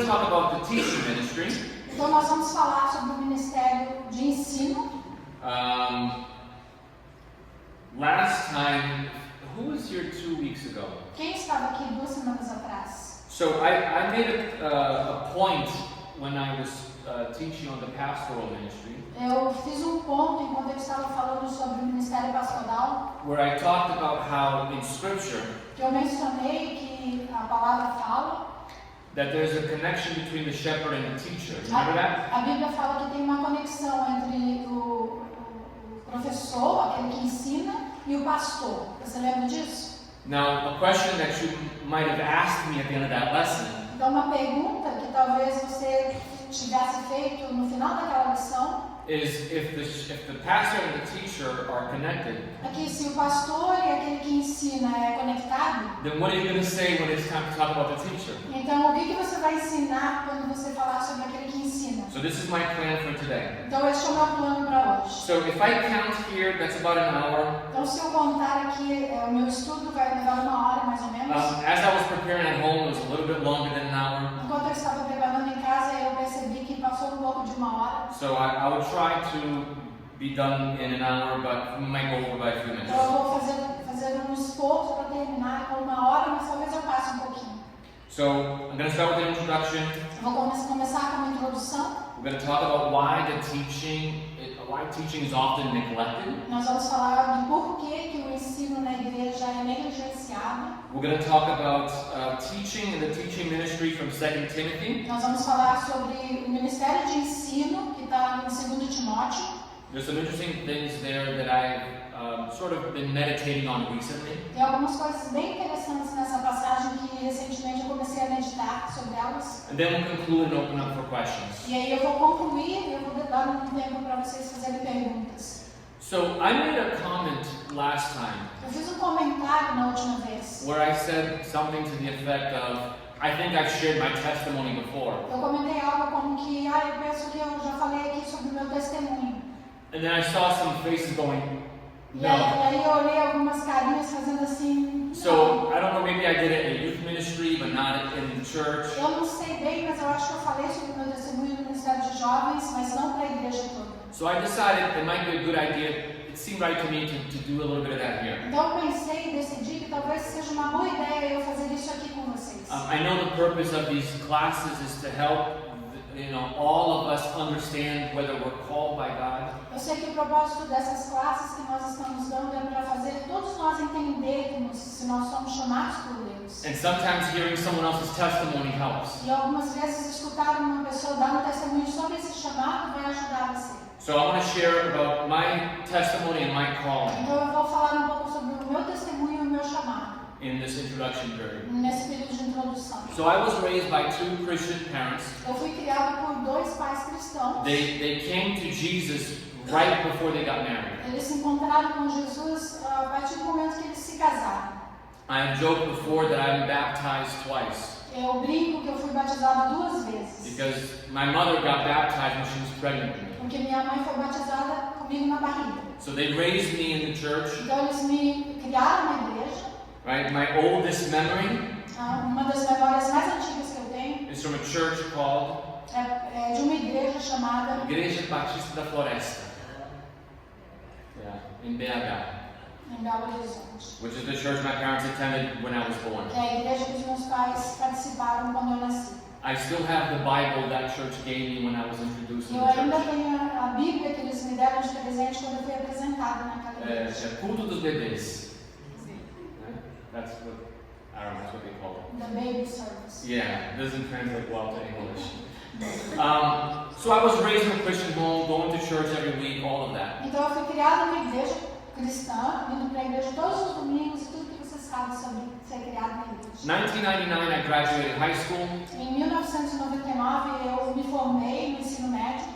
to talk about the teaching ministry. Então nós vamos falar sobre o ministério de ensino. Last time, who was here 2 weeks ago? Quem estava aqui 2 semanas atrás? So I made a point when I was teaching on the pastoral ministry. Eu fiz um ponto enquanto eu estava falando sobre o ministério pastoral, Where I talked about how in Scripture que eu mencionei que a palavra fala, that there's a connection between the shepherd and the teacher. Remember that? a Bíblia fala que tem uma conexão entre o professor, aquele que ensina, e o pastor. Você lembra disso? Now, a question that you might have asked me at the end of that lesson Então uma pergunta que talvez você tivesse feito no final daquela lição is if the pastor and the teacher are connected, é que se o pastor e aquele que ensina é conectado, then what are you going to say when it's time to talk about the teacher? então o que você vai ensinar quando você falar sobre aquele que ensina? So this is my plan for today. Então esse é o meu plano para hoje. So if I count here, that's about an hour. Então se eu contar aqui, o meu estudo vai levar 1 hora mais ou menos. As I was preparing at home, it was a little bit longer than an hour. Enquanto eu estava preparando em casa, eu percebi que passou um pouco de 1 hora. So I would try to be done in an hour, but we might go over by a few minutes. Então eu vou fazer um esforço para terminar com 1 hora, mas talvez eu passe um pouquinho. So I'm going to start with the introduction. Eu vou começar com uma introdução. We're going to talk about why teaching is often neglected. Nós vamos falar do porquê que o ensino na igreja é negligenciado. We're going to talk about teaching and the teaching ministry from 2 Timothy. Nós vamos falar sobre o ministério de ensino que está em 2 Timóteo. There's some interesting things there that I've sort of been meditating on recently. Tem algumas coisas bem interessantes nessa passagem que recentemente eu comecei a meditar sobre elas. And then we'll conclude and open up for questions. E aí eu vou concluir e eu vou dar um tempo para vocês fazerem perguntas. So I made a comment last time Eu fiz um comentário na última vez. where I said something to the effect of, I think I've shared my testimony before. Eu comentei algo como que, eu penso que eu já falei aqui sobre o meu testemunho. And then I saw some faces going, E aí no. eu olhei algumas carinhas fazendo assim. So I don't know, maybe I did it in youth ministry, but not in the church. Eu não sei bem, mas eu acho que eu falei sobre o meu testemunho no Ministério de Jovens, mas não para a igreja toda. So I decided it might be a good idea. It seemed right to me to do a little bit of that here. Então eu pensei e decidi que talvez seja uma boa ideia eu fazer isso aqui com vocês. I know the purpose of these classes is to help, all of us understand whether we're called by God. Eu sei que o propósito dessas classes que nós estamos dando é para fazer todos nós entendermos se nós somos chamados por Deus. And sometimes hearing someone else's testimony helps. E algumas vezes escutar uma pessoa dar um testemunho sobre esse chamado vai ajudar você. So I want to share about my testimony and my calling Então eu vou falar um pouco sobre o meu testemunho e o meu chamado in this introduction period. nesse período de introdução. So I was raised by 2 Christian parents. Eu fui criada por 2 pais cristãos. They came to Jesus right before they got married. Eles se encontraram com Jesus a partir do momento que eles se casaram. I have joked before that I've been baptized twice Eu brinco que eu fui batizada 2 vezes. because my mother got baptized when she was pregnant with me. Porque minha mãe foi batizada comigo na barriga. So they raised me in the church. Então eles me criaram na igreja. Right? My oldest memory Uma das memórias mais antigas que eu tenho is from a church called é de uma igreja chamada Igreja Batista da Floresta. Yeah, in BH, em Belo Horizonte. which is the church my parents attended when I was born. Que é a igreja que os meus pais participaram quando eu nasci. I still have the Bible that church gave me when I was introduced to Eu the ainda church. tenho a Bíblia que eles me deram de presente quando eu fui apresentada naquela igreja. É culto dos bebês. Right? That's what, I don't know, that's what they call it. The baby service. Yeah, it doesn't translate well to English. So I was raised in a Christian home, going to church every week, all of that. Então eu fui criada numa igreja cristã, indo para a igreja todos os domingos e tudo que você sabe sobre ser criado na igreja. 1999, I graduated high school. Em 1999 eu me formei no ensino médio,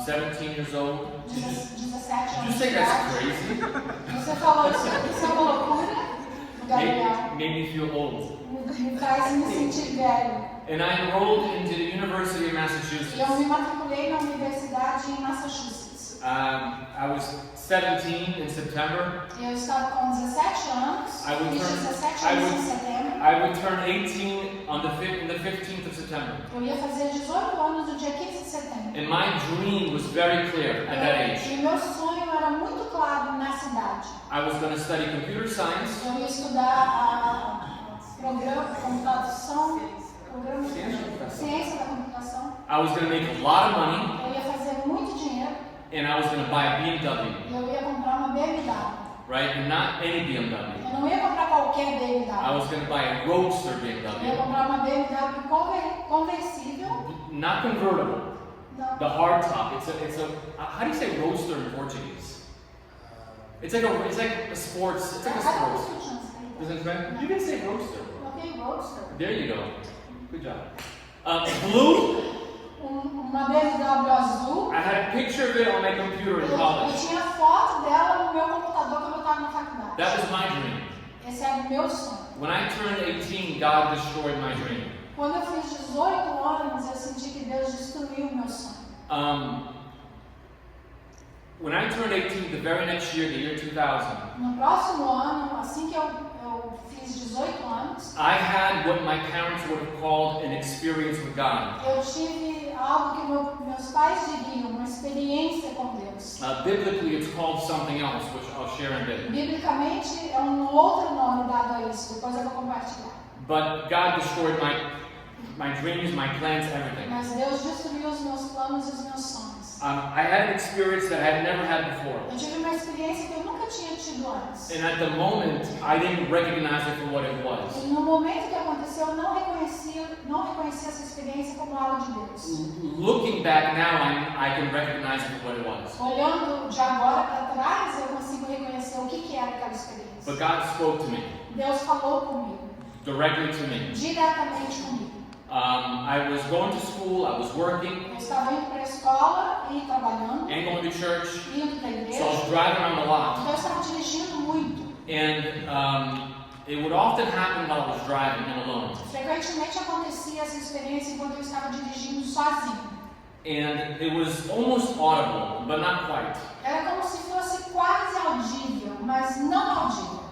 17 years old. 17 Did you anos say de that's idade. crazy? Você falou isso é uma loucura? Gabriel, Made me feel old. me faz me sentir velho. And I enrolled into the University of E eu Massachusetts. me matriculei na universidade em Massachusetts. I was 17 in September. Eu estava com 17 anos, I would fiz turn- 17 I anos would- em setembro. I would turn 18 on the 15th of September. Eu ia fazer 18 anos no dia 15 de setembro. And my dream was very clear at that age. E meu sonho era muito claro na cidade. I was going to study computer science. Eu ia estudar computação, ciência da computação. I was going to make a lot of money, Eu ia fazer muito dinheiro and I was going to buy a BMW, e eu ia comprar uma BMW. right? And not any BMW. Eu não ia comprar qualquer BMW. I was going to buy a Roadster Eu ia BMW, comprar uma BMW conversível. not convertible. Não. The hardtop. It's a. How do you say Roadster in Portuguese? It's like a sports. It's like a I don't sports. speak translate. Doesn't it translate? You can say Roadster. Ok, Roadster. There you go. Good job. Blue. Uma BMW azul. I had a picture of it on my computer in Eu college. tinha foto dela no meu computador quando eu estava na faculdade. That was my dream. Esse era o meu sonho. When I turned 18, God destroyed my dream. Quando eu fiz 18 anos, eu senti que Deus destruiu o meu sonho. When I turned 18, the very next year, the year 2000, No próximo ano, assim que eu fiz 18 anos, I had what my parents would have called an experience with God. eu tive algo que meus pais diriam, uma experiência com Deus. Biblically, it's called something else, which I'll share in a bit. Biblicamente, é outro nome dado a isso, depois eu vou compartilhar. But God destroyed my dreams, my plans, everything. Mas Deus destruiu os meus planos e os meus sonhos. I had an experience that I had never had before. Eu tive uma experiência que eu nunca tinha tido antes. And at the moment, I didn't recognize it for what it was. E no momento que aconteceu, eu não reconhecia essa experiência como algo de Deus. Looking back now, I can recognize it for what it was. Olhando de agora para trás, eu consigo reconhecer o que era aquela experiência. But God spoke to me, Deus falou comigo, directly to me. diretamente comigo. I was going to school, I was working, Eu estava indo para a escola e trabalhando, and going to church. indo para a So I igreja. was driving around a lot. Então eu estava dirigindo muito. And it would often happen while I was driving and alone. Frequentemente acontecia essa experiência enquanto eu estava dirigindo sozinho. And it was almost audible, but not quite. Era como se fosse quase audível, mas não audível.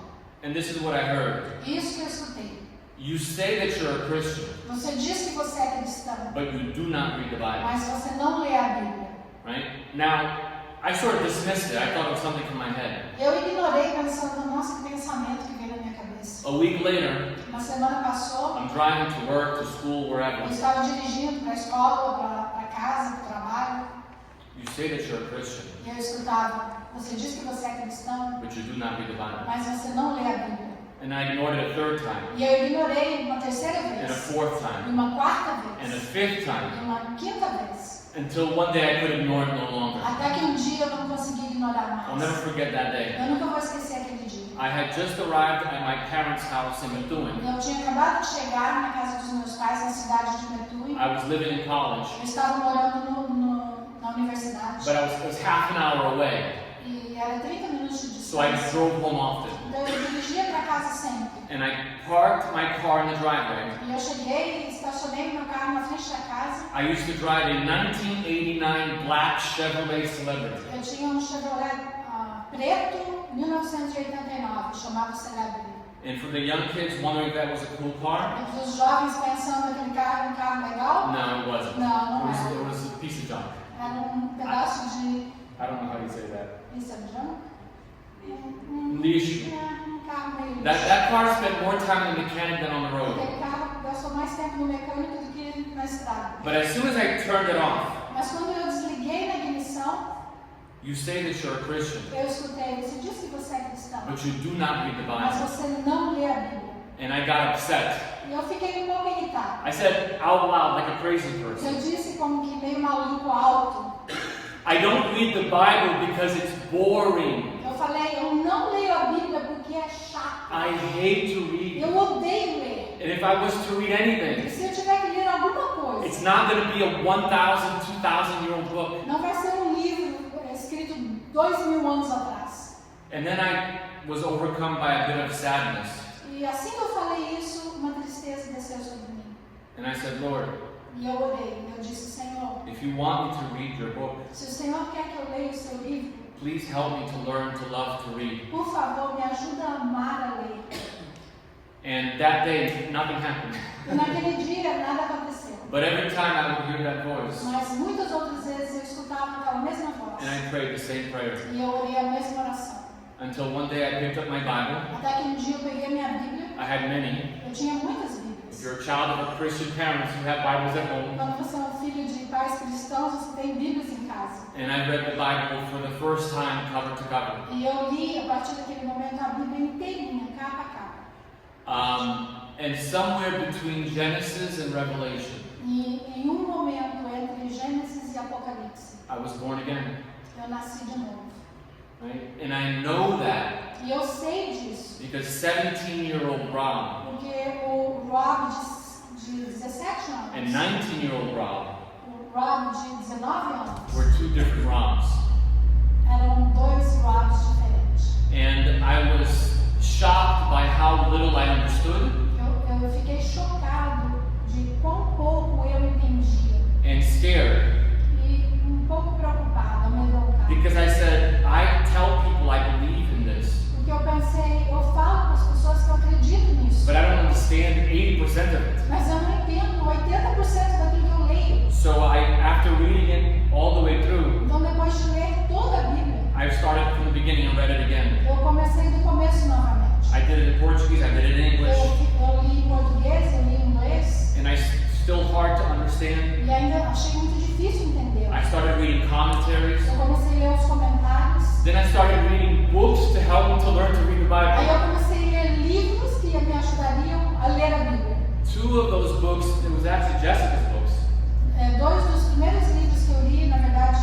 And this is what I heard. Isso que eu escutei. You say that you're a Christian, Você diz que você é cristão, but you do not read the Bible. mas você não lê a Bíblia. Right? Now, I sort of dismissed it. I thought it was something from my head. Eu ignorei pensando, nossa, que pensamento que veio na minha cabeça. A week later, Uma semana passou, I'm driving to work, to school, eu wherever. estava dirigindo para a escola, para casa, para o trabalho, You say that you're a Christian, e eu escutava, você diz que você é cristão, but you do not read the Bible. mas você não lê a Bíblia. And I ignored it a third time, E eu ignorei uma terceira and a vez, fourth e time, uma quarta and a vez, fifth e time, uma quinta vez, until one day I could ignore it no longer. até que um dia eu não consegui ignorar I'll never mais. forget that day. Eu nunca vou esquecer aquele dia. I had just arrived at my parents' house in Methuen. Eu tinha acabado de chegar na casa dos meus pais, na cidade de Methuen. I was living in college, Eu estava morando na universidade. but it was half an hour away, E era 30 minutos de so I distância. drove home often. Então eu dirigia para casa sempre. And I parked my car in the driveway. E eu cheguei e estacionei meu carro na frente da casa. I used to drive a 1989 black Chevrolet Celebrity. Eu tinha um Chevrolet preto, 1989, chamado Celebrity. And for the young kids wondering if that was a cool car, E para os jovens pensando que aquele carro era um carro legal, no, it wasn't. Não, não It era. was a piece of junk. Era um pedaço de I don't know how you say that. pizza de junk. Lixo. Um carro meio lixo. That car spent more time in the mechanic than on the road. Aquele carro gastou mais tempo no mecânico do que na estrada. But as soon as I turned it off, Mas quando eu desliguei na ignição, you say that you're a Christian, eu escutei, você diz que você é cristão, but you do not read the mas Bible. você não lê a Bíblia. And I got upset. E eu fiquei um pouco irritado. I said out loud like a crazy Eu person, disse como que meio maluco alto. I don't read the Bible because it's boring. Eu falei, eu não leio a Bíblia porque é chato. I hate to read. Eu odeio ler. And if I was to read E anything, se eu tiver que ler alguma coisa, it's not going to be a 1,000, 2,000-year-old book. não vai ser um livro escrito 2000 anos atrás. And then I was overcome by a bit of sadness. E assim que eu falei isso, uma tristeza desceu sobre mim. And I said, Lord, E eu orei, eu disse, Senhor, if you want me to read your book, se o Senhor quer que eu leia o seu livro, please help me to learn to love to read. por favor, me ajuda a amar a ler. And that day, nothing happened. E naquele dia nada aconteceu. But every time I would hear that voice, Mas muitas outras vezes eu escutava aquela mesma voz. and I prayed the same prayer. E eu orei a mesma oração. Until one day I picked up my Bible. Até que um dia eu peguei a minha Bíblia. I had many. Eu tinha muitas If Bíblias. you're a child of a Christian parents, you have Bibles at home. Quando você é um filho de pais cristãos, você tem Bíblias em casa. And I read the Bible for the first time, cover to cover. E eu li, a partir daquele momento, a Bíblia inteirinha, capa a capa. And somewhere between Genesis and Revelation, E em momento entre Gênesis e Apocalipse, I was born again. eu nasci de novo. Right? And I know that E eu sei disso, because 17-year-old Rob porque o Rob de 17 anos and 19-year-old Rob o Rob de 19 anos were two different Robs. eram dois Robs diferentes. And I was shocked by how little I understood Eu fiquei chocado de quão pouco eu entendia and scared e pouco preocupado, amedrontado. because I said, I tell people I believe in this, Porque eu pensei, eu falo para as pessoas que eu acredito nisso, but I don't understand 80% of it. mas eu não entendo 80% daquilo que eu leio. So after reading it all the way through, Então, depois de ler toda a Bíblia, I started from the beginning and read it again. eu comecei do começo novamente. I did it in Portuguese, I did it in English, Eu li em português, eu li em inglês, and still hard to understand. e ainda achei muito difícil entender. I started reading commentaries. Eu comecei a ler os comentários, Then I started reading books to help me to learn to read the aí Bible. eu comecei a ler livros que me ajudariam a ler a Bíblia. Two of those books, it was actually Jessica's books. Dois dos primeiros livros que eu li, na verdade,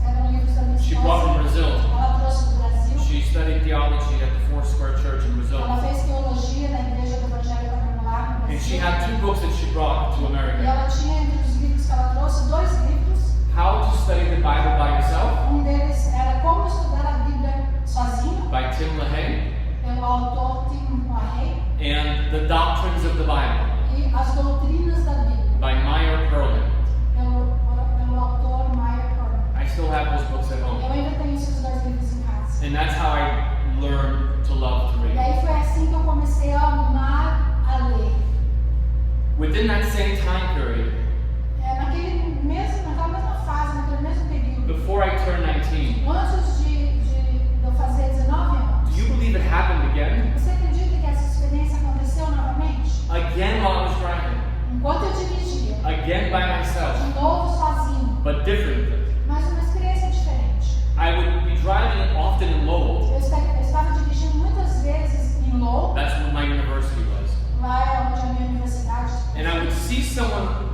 eram livros da minha She brought esposa. from Brazil. Ela trouxe do Brasil. She studied theology at the Foursquare Church in Brazil. Ela fez teologia na Igreja do Evangelho Quadrangular no And she Brasil. had two books that she brought to E America. ela tinha entre os livros que ela trouxe dois livros. How to Study the Bible by Yourself Um deles era Como Estudar a Bíblia Sozinho, by Tim LaHaye, pelo autor Tim LaHaye, and The Doctrines of the Bible e As Doutrinas da Bíblia, by Meyer Perlin. pelo autor Meyer Perlin. I still have those books at Eu home. ainda tenho esses dois livros em casa. And that's how I learned to love to E read. aí foi assim que eu comecei a amar a ler. Within that same time period, Naquela mesma fase, naquele mesmo período, before I turned 19, antes de eu fazer 19 anos, do you believe it happened again? você acredita que essa experiência aconteceu novamente? Again while I was driving. Enquanto eu dirigia, Again by myself, de novo sozinho, but differently. mas uma experiência diferente. I would be driving often in Lowell. Eu estava dirigindo muitas vezes em Lowell, That's where my university was. lá é onde é a minha universidade. And I would see someone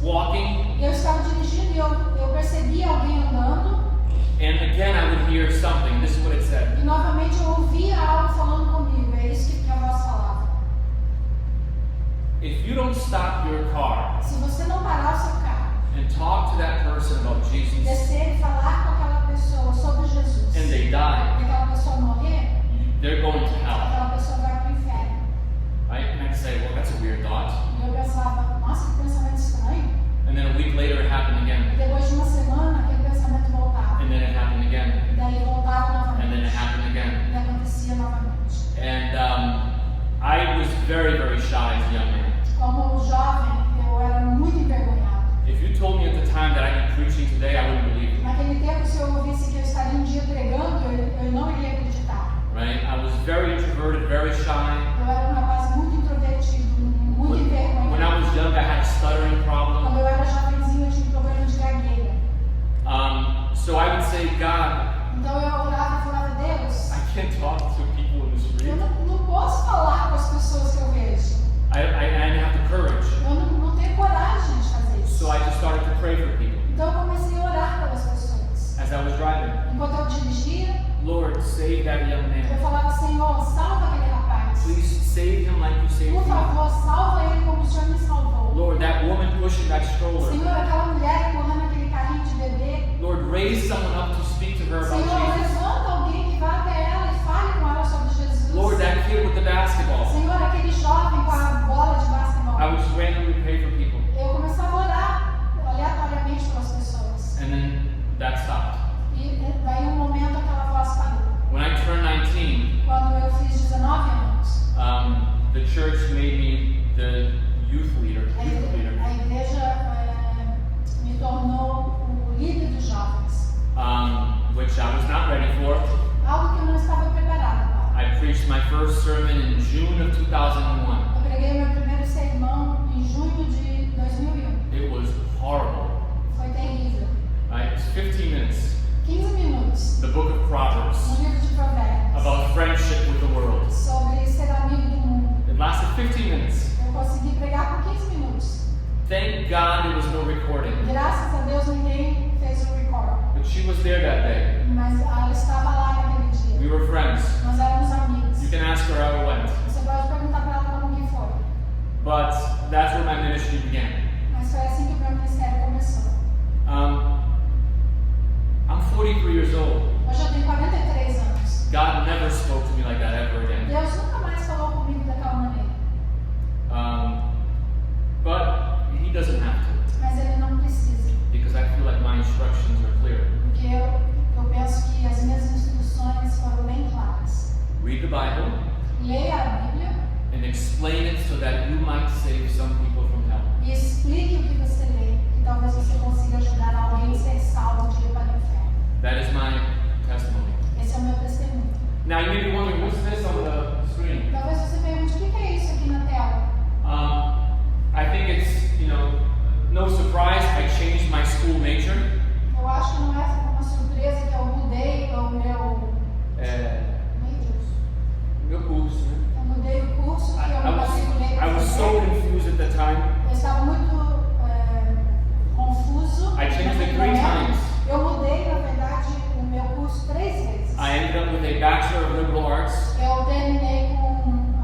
walking, Eu estava dirigindo e eu percebi alguém andando, and again I would hear something. This is what it said. e novamente eu ouvia algo falando comigo. É isso que minha voz falava. If you don't stop your car Se você não parar o seu carro, and talk to that person about Jesus descer e falar com aquela pessoa sobre Jesus, and they die, e aquela pessoa morrer, they're going to hell. aquela pessoa vai para o inferno. Right? And I'd say, well, that's a weird thought. E eu pensava, nossa, que pensamento estranho. And then a week later it happened E again. depois de uma semana, aquele pensamento voltava. And then it happened again. E daí voltava And then it novamente. happened again. E acontecia novamente. And I was very, very shy as a young man. Como jovem, eu era muito envergonhado. If you told me at the time that I'd be preaching today, I wouldn't believe it. Naquele tempo, se eu ouvisse que eu estaria um dia pregando, eu não iria acreditar. Right? I was very introverted, very shy. Eu era um rapaz muito introvertido, muito When I envergonhado. was young, I had a stuttering problem. Quando eu era jovenzinho, eu tinha problema de gagueira. So I would say, God, Então eu orava e falava, Deus, I can't talk to people in the eu street. não posso falar com as pessoas que eu vejo. I didn't have the courage. Eu não tenho coragem de fazer isso. So I just started to pray for people Então eu comecei a orar pelas pessoas. as I was driving. Enquanto eu dirigia, Lord, save that young eu man. falava, Senhor, salva aquele rapaz. Please save him like you saved Por me. favor, salva ele como o Senhor me salvou. Lord, that woman pushing that stroller. Senhor, aquela mulher empurrando aquele carrinho de bebê. Lord, raise someone up to speak to her about Senhor, Jesus. levanta alguém que vá até ela e fale com ela sobre Jesus. Lord, that kid with the basketball. Senhor, aquele jovem com a bola de basquetebol. I would just randomly pray for people. Eu começava a orar News, the book of Proverbs, no livro de Provérbios, about friendship with the world. sobre ser amigo do mundo. It lasted 15 minutes. Eu consegui pregar por 15 minutos. Thank God there was no recording. Graças a Deus ninguém fez o record. But she was there that day. Mas ela estava lá naquele dia. We were friends. Nós éramos amigos. You can ask her how it went. Você pode perguntar para ela como que foi. But that's where my ministry began. Mas foi assim que o meu ministério começou. I'm 43 years old. Hoje eu tenho 43 anos. God never spoke to me like that ever again. Deus nunca mais falou comigo daquela maneira. But He doesn't have to, Mas Ele não precisa. because I feel like my instructions are clear. Porque eu penso que as minhas instruções foram bem claras. Read the Bible Leia a Bíblia and explain it so that you might save some people from hell. e explique o que você lê, que talvez você consiga ajudar alguém a ser salvo de ir para o inferno. That is my testimony. Esse é o meu testemunho. Now you may be wondering, what's this on the screen? Talvez você pergunte, o que é isso aqui na tela? I think it's, no surprise, I changed my school major. Eu acho que não é uma surpresa que eu mudei o meu Meu curso, né? Eu mudei o curso que eu me matriculei I para was so fazer. confused at the time. Eu estava muito confuso. I changed it 3 naquele momento. times. Eu mudei, na verdade, o meu curso 3 vezes. I ended up with a Bachelor of Liberal Arts Eu terminei com um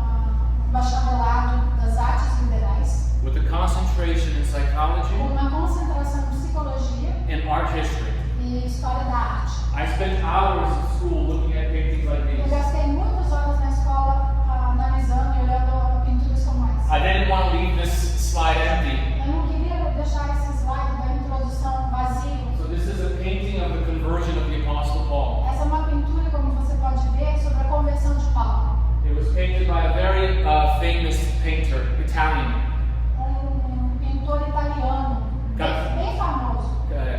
bacharelado das artes liberais, with a concentration in psychology com uma concentração em psicologia and art history. e história da arte. I spent hours in school looking at paintings like Eu these. gastei muitas horas na escola analisando e olhando pinturas como essa. I didn't want to leave this slide empty. Eu não queria deixar esse slide da introdução vazio. So this is a painting of the conversion of the Apostle Paul. Essa é uma pintura, como você pode ver, sobre a conversão de Paulo. It was painted by a very famous painter, Italian, Pintor italiano, bem famoso,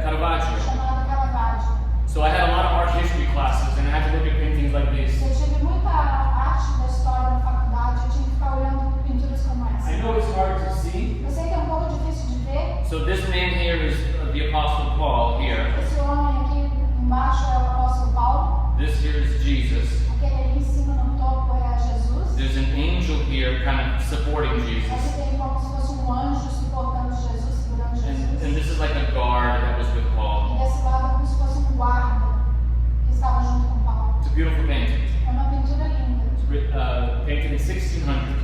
Caravaggio. chamado Caravaggio. So I had a lot of art history classes and I had to look at paintings like these. Eu tive muita arte da história na faculdade, eu tinha que ficar olhando pinturas como I essa. know it's hard to see. Eu sei que é um pouco difícil de ver. So this man here is the Apostle Paul here. Esse homem aqui embaixo é o apóstolo Paulo, This here is Jesus. aquele ali em cima no topo é Jesus. There's an angel here kind of supporting Aqui Jesus. tem como se fosse um anjo suportando Jesus, segurando Jesus. And this is like a guard that was with E Paul. desse lado é como se fosse um guarda que estava junto com Paulo. It's a beautiful painting. É uma pintura linda. It's painted in 1600.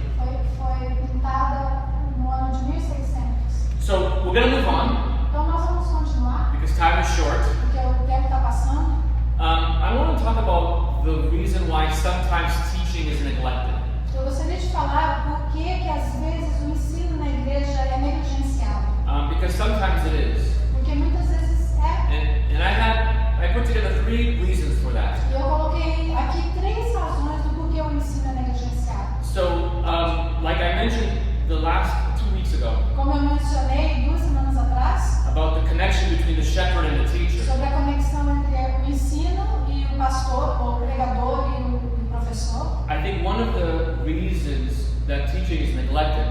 Foi pintada no ano de 1600. So we're going to move on Então nós vamos continuar, because time is short. porque o tempo está passando. I want to talk about the reason why sometimes teaching is neglected. Eu gostaria de falar por que às vezes o ensino na igreja é negligenciado. Because sometimes it is. Porque muitas vezes é. And I put together 3 reasons for that. E eu coloquei aqui 3 razões do porquê o ensino é negligenciado. So, like I mentioned the last 2 weeks ago, Como eu mencionei 2 semanas atrás, about the connection between the shepherd and the teacher. sobre a conexão entre o ensino e o pastor, ou o pregador e o professor, I think one of the reasons that teaching is neglected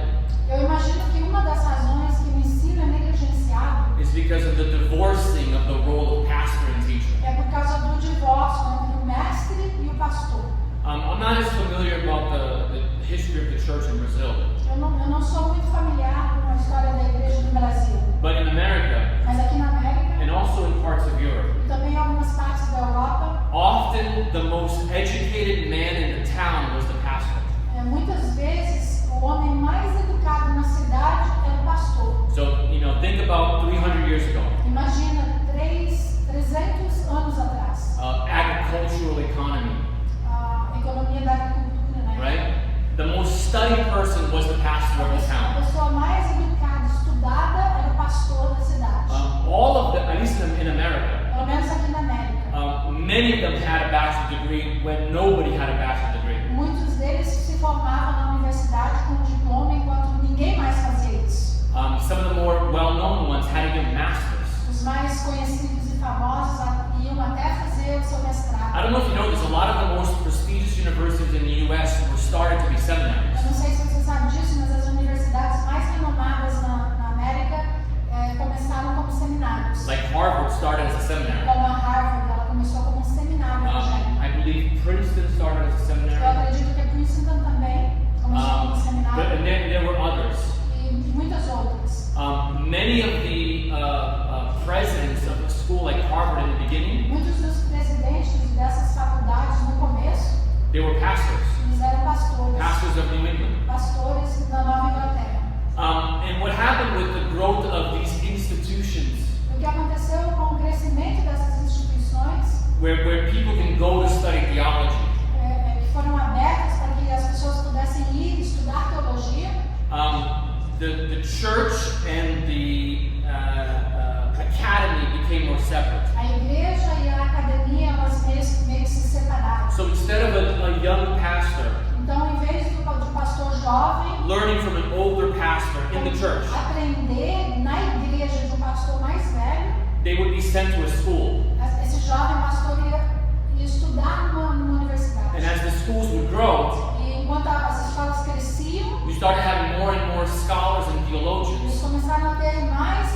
eu imagino que uma das razões que o ensino é negligenciado is because of the divorcing of the role of pastor and teacher. é por causa do divórcio entre o mestre e o pastor. I'm not as familiar about the history of the church in Brazil, Eu não sou muito familiar com a história da igreja no Brasil, but in America mas aqui na América and also in parts of Europe, e também em algumas partes da Europa, often the most educated man in the town was the pastor. muitas vezes o homem mais educado na cidade era o pastor. So, think about 300 years ago, Imagina 300 anos atrás, agricultural economy, a economia da agricultura, né? right? The most studied person was the pastor of the A town. pessoa mais educada, estudada, era o pastor da cidade. All of them, at least in America, Pelo menos aqui na América. many of them had a bachelor's degree when nobody had a bachelor's degree. Muitos deles se formavam na universidade com um diploma enquanto ninguém mais fazia isso. Some of the more well-known ones had to get masters. Os mais conhecidos e famosos iam até fazer o seu I mestrado. don't know if you know this, a lot of the most prestigious universities in the U.S. were started to be seminaries. Eu não sei se você sabe disso, mas as universidades mais renomadas na América começaram como seminários. Like Harvard started as a seminary. Como a Harvard, ela começou como um Many of the presidents of a school like Harvard in the beginning, Muitos dos presidentes dessas faculdades no começo, they were pastors, eles eram pastores, pastors of New England. pastores da Nova Inglaterra. And what happened with the growth of these institutions O que aconteceu com o crescimento dessas instituições where people can go to study theology, que foram abertas para que as pessoas pudessem ir estudar teologia, the church and the academy became more separate. a igreja e a academia elas meio que se separaram. So instead of a young pastor Então, em vez de pastor jovem learning from an older pastor in the church, aprender na igreja de um pastor mais velho, they would be sent to a school. esse jovem pastor ia estudar numa universidade. And as the schools would grow, E enquanto as escolas cresciam, you started having more and more scholars and eles theologians, começaram a ter mais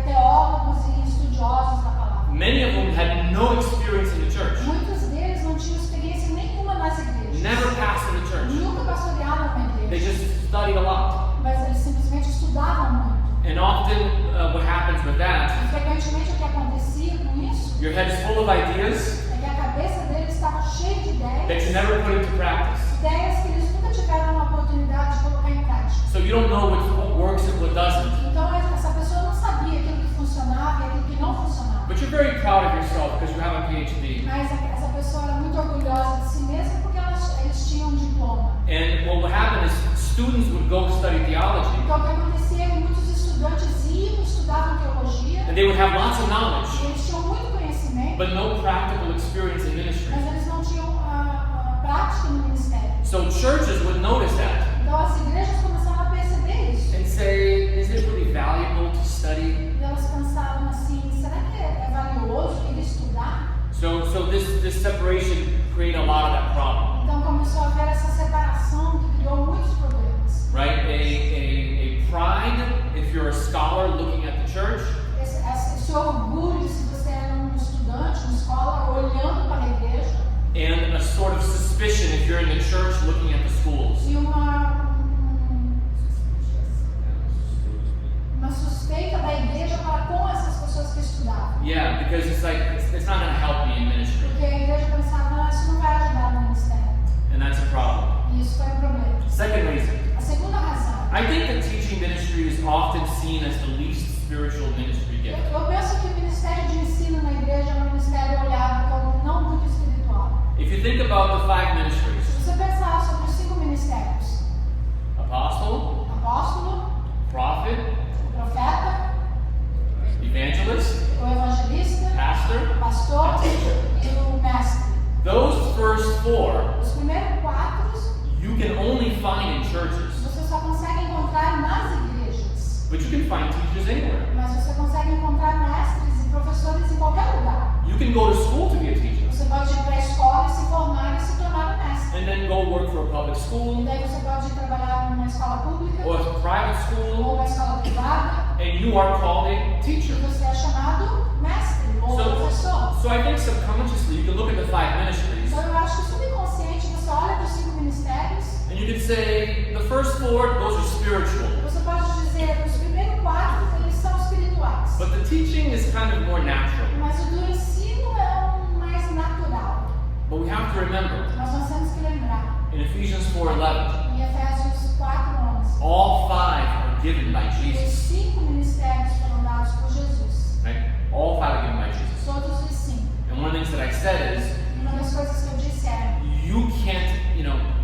teólogos e estudiosos da palavra. many of them had no experience in the church, Muitos deles não tinham experiência nenhuma nas igrejas. never pastored a church. Nunca pastorearam uma They igreja. just studied a lot. Mas eles simplesmente estudavam muito. And often what happens with that, E frequentemente o que acontecia com isso your head is full of ideas é que a cabeça deles estava cheia de that you ideias, never put into practice. ideias que eles nunca tiveram a oportunidade de colocar em prática. So you don't know what works and what doesn't. Então essa pessoa não sabia aquilo que funcionava e aquilo que não funcionava. But you're very proud of yourself because you have a PhD. Mas essa pessoa era muito orgulhosa de si mesma porque eles tinham um diploma. And what would happen is students would go study theology Então o que acontecia é que muitos estudantes iam, estudavam teologia, and they would have lots of e knowledge, eles tinham muito conhecimento, but no practical experience in ministry. mas eles não tinham a prática no ministério. So churches would notice that Então as igrejas começaram a perceber isso. and say, is it really valuable to study? E elas pensaram assim, será que é valioso ele estudar? So this separation created a lot of that problem, Então começou a haver essa separação que criou muitos problemas. right? A pride if you're a scholar looking at the church, Esse orgulho se você era um estudante, uma escola, olhando para a igreja, and a sort of suspicion if you're in the church looking at the schools. e uma suspeita da igreja para com essas pessoas que estudavam. Yeah, because it's like it's not going to help me in ministry, Porque a igreja pensava, não, isso não vai ajudar no ministério. and that's a problem. E isso foi um problema. Second reason, A segunda razão, I think that teaching ministry is often seen as the least spiritual ministry gift. eu penso que o ministério de ensino na igreja é um ministério olhado como não muito espiritual. If you think about the five ministries, Se você pensar sobre os 5 ministérios, apostle, apóstolo, prophet, o profeta, evangelist, o evangelista, pastor, o pastor e o mestre. those first four Os primeiros 4 you can only find in churches, você só consegue encontrar nas igrejas, but you can find teachers anywhere. mas você consegue encontrar mestres e professores em qualquer lugar. You can go to school to be a teacher, Você pode ir para a escola e se formar e se tornar um mestre. and then go work for a public E school daí você pode ir trabalhar numa escola pública or a private ou school, uma escola privada and you are called a e teacher. você é chamado mestre ou professor. So I think subconsciously you can look at the five ministries Então eu acho que subconsciente você olha para os 5 ministérios, and you can say the first four, those are spiritual, você pode dizer os primeiros 4 eles são espirituais, but the teaching is kind of more natural. mas o do ensino é mais natural. But we have to remember, Mas nós temos que lembrar, in Ephesians 4:11, em Efésios 4:11, all five are given by os Jesus, 5 ministérios foram dados por Jesus. right? All five are given by Jesus. Todos os 5. And one of the things that I said is, Uma das coisas que eu disse é, you can't,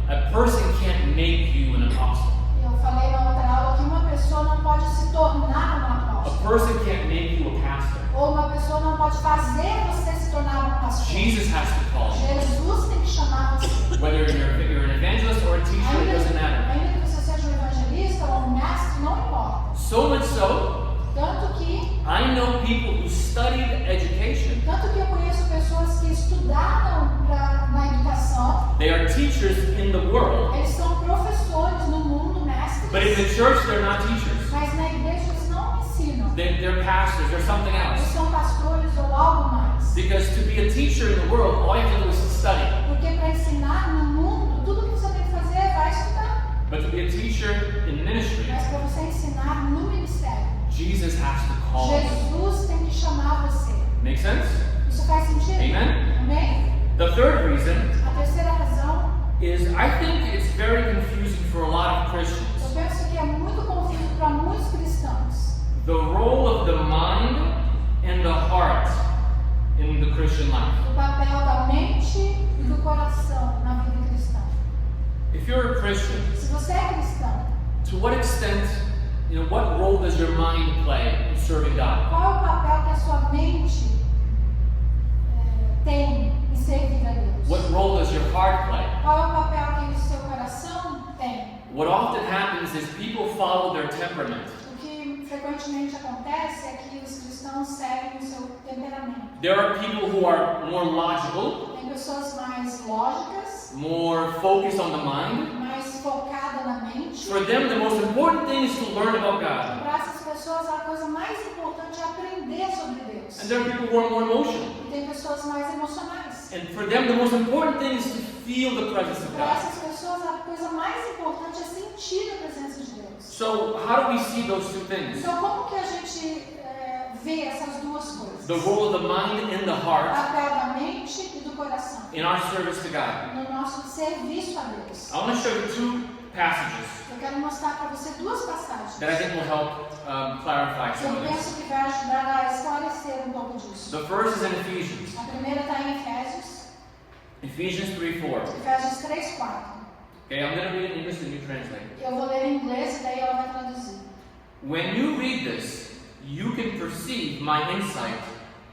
a person can't make you an apostle. eu falei na outra aula que uma pessoa não pode se tornar um A apóstolo. person can't make you a pastor. Ou uma pessoa não pode fazer você se tornar um pastor. Jesus has to call you. Jesus tem que chamar você. Whether you're an evangelist or a teacher, it doesn't matter. Ainda que você seja um evangelista ou um mestre, não importa. So much so, Tanto que I know people who studied education. eu conheço pessoas que estudaram na educação, They are teachers in the world, eles são professores no mundo, mestres, but in the church they're not teachers. mas na igreja eles não ensinam. They're pastors, they're something Eles else. são pastores ou algo mais. Because to be a teacher in the world, all you have to do is study. Porque para ensinar no mundo, tudo que você tem que fazer é vai estudar. But to be a teacher in ministry, Mas para você ensinar no ministério, Jesus has to call you. Jesus tem que chamar você. Make sense? Isso faz sentido? Amen? Amém? The third reason A terceira razão, is I think it's very confusing for a lot of eu Christians. penso que é muito confuso para muitos cristãos. The role of the mind and the heart in the Christian life. O papel da mente e do coração na vida cristã. If you're a Christian, Se você é cristão, to what extent, what role does your mind play in serving God? qual é o papel que a sua mente tem em servir a Deus? What role does your heart play? Qual é o papel que o seu coração tem? What often happens is people follow their temperament. O que frequentemente acontece é que os cristãos seguem o seu temperamento. There are people who are more logical, Tem pessoas mais lógicas, more focused on the mind. mais focadas na mente. For them, the most important thing is to learn about God. Para essas pessoas, a coisa mais importante é aprender sobre Deus. And there are people who are more emotional. E tem pessoas mais emocionais. And for them, the most important thing is to feel the presence of Para God. essas pessoas, a coisa mais importante é sentir a presença de Deus. So, how do we see those two things? Então, como que a gente vê essas duas coisas? The role of the mind and the O heart papel da mente e do coração. in our service to God. No nosso serviço a Deus. I want to show you two passages Eu quero mostrar para você duas passagens. that I think will help clarify some Eu of this. penso que vai ajudar a esclarecer um pouco disso. The first is in Ephesians. A primeira está em Efésios, Ephesians 3:4. Efésios 3, 4. Okay, I'm going to read it in English and you translate. Eu vou ler em inglês e daí ela vai traduzir. When you read this, you can perceive my insight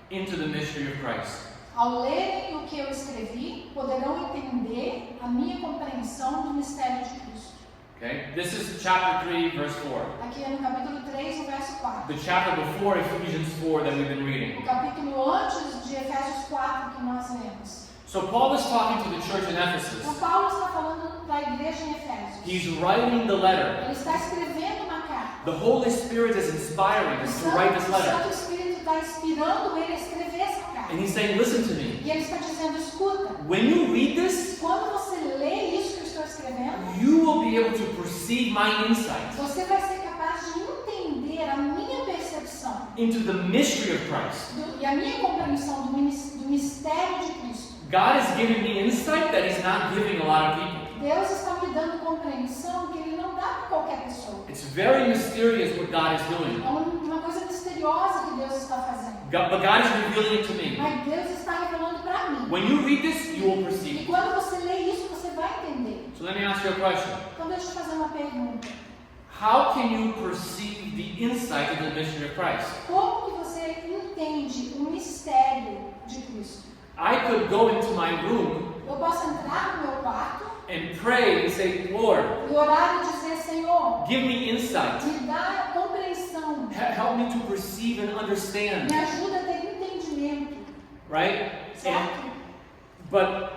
into the mystery of Christ. Ao lerem o que eu escrevi, poderão entender a minha compreensão do mistério de Cristo. Okay, this is chapter 3, verse 4. Aqui é no capítulo 3, no verso 4. The chapter before Ephesians 4 that we've been reading. O capítulo antes de Efésios 4 que nós lemos. So Paul is talking to the church in Ephesus. Então Paulo está falando da igreja em Efésios. He's writing the letter. Ele está escrevendo uma carta. The Holy Spirit is inspiring O us to write this Santo letter. Espírito está inspirando ele a escrever essa carta. And he's saying, listen to me. E ele está dizendo, escuta, When you read this, quando você lê isso que eu estou escrevendo, you will be able to perceive my insight você vai ser capaz de entender a minha percepção into the mystery of Christ. e a minha compreensão do mistério de Cristo. God is giving me insight that he's not giving a lot of people. Deus está me dando compreensão que Ele não dá para qualquer pessoa. It's very mysterious what God is doing. É uma coisa misteriosa que Deus está fazendo. But God is revealing it to me. Mas Deus está revelando para mim. When you read this, you will E perceive. quando você lê isso, você vai entender. So let me ask you a question. Então deixa eu fazer uma pergunta. How can you perceive the insight of the mystery of Christ? Como que você entende o mistério de Cristo? I could go into my room Eu posso entrar no meu quarto and pray and say, Lord, e orar e dizer, Senhor, give me insight. me dá compreensão, Help me to perceive and understand. me ajuda a ter entendimento, Right? certo? But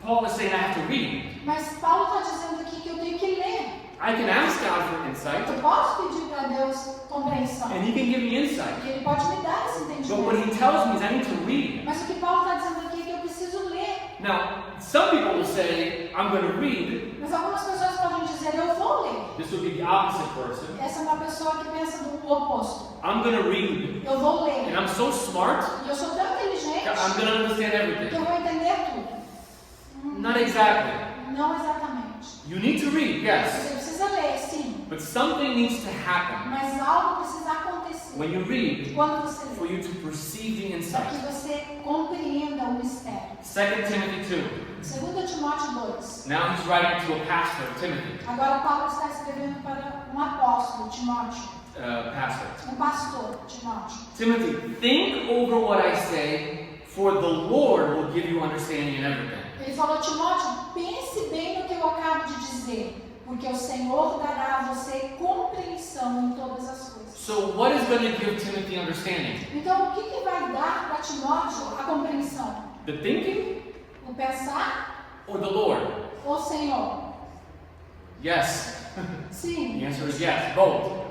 Paul is saying I have to read. Mas Paulo está dizendo aqui que eu tenho que ler. I can ask God for insight, Eu posso pedir para Deus compreensão. and He can give me insight. E Ele pode me dar esse But what entendimento. He tells me is I need to read. Mas o que Paulo está dizendo aqui é que eu preciso ler. Now, some people will say, I'm going to read. Mas algumas pessoas podem dizer, eu vou ler. This would be the opposite person. Essa é uma pessoa que pensa do oposto. I'm going to read. Eu vou And ler. I'm so smart, E eu sou tão inteligente that I'm going to understand que everything. eu vou entender tudo. Not exactly. Não exatamente. You need to read, yes. Você precisa ler, sim. But something needs to happen Mas algo precisa acontecer. when you read Quando você for lê. you to perceive the Para insight. que você compreenda o mistério. 2 Timothy 2. 2 Timóteo 2. Now he's writing to a pastor, Timothy, Agora Paulo está escrevendo para um apóstolo, Timóteo. pastor. Um pastor, Timóteo. Timothy, think over what I say, for the Lord will give you understanding in everything. Ele falou, Timóteo, pense bem no que eu acabo de dizer, porque o Senhor dará a você compreensão em todas as coisas. So what is going to give Timothy understanding? Então, o que vai dar para Timóteo a compreensão? The thinking O pensar or the Lord? ou o Senhor? Yes. Sim. The answer is yes, both.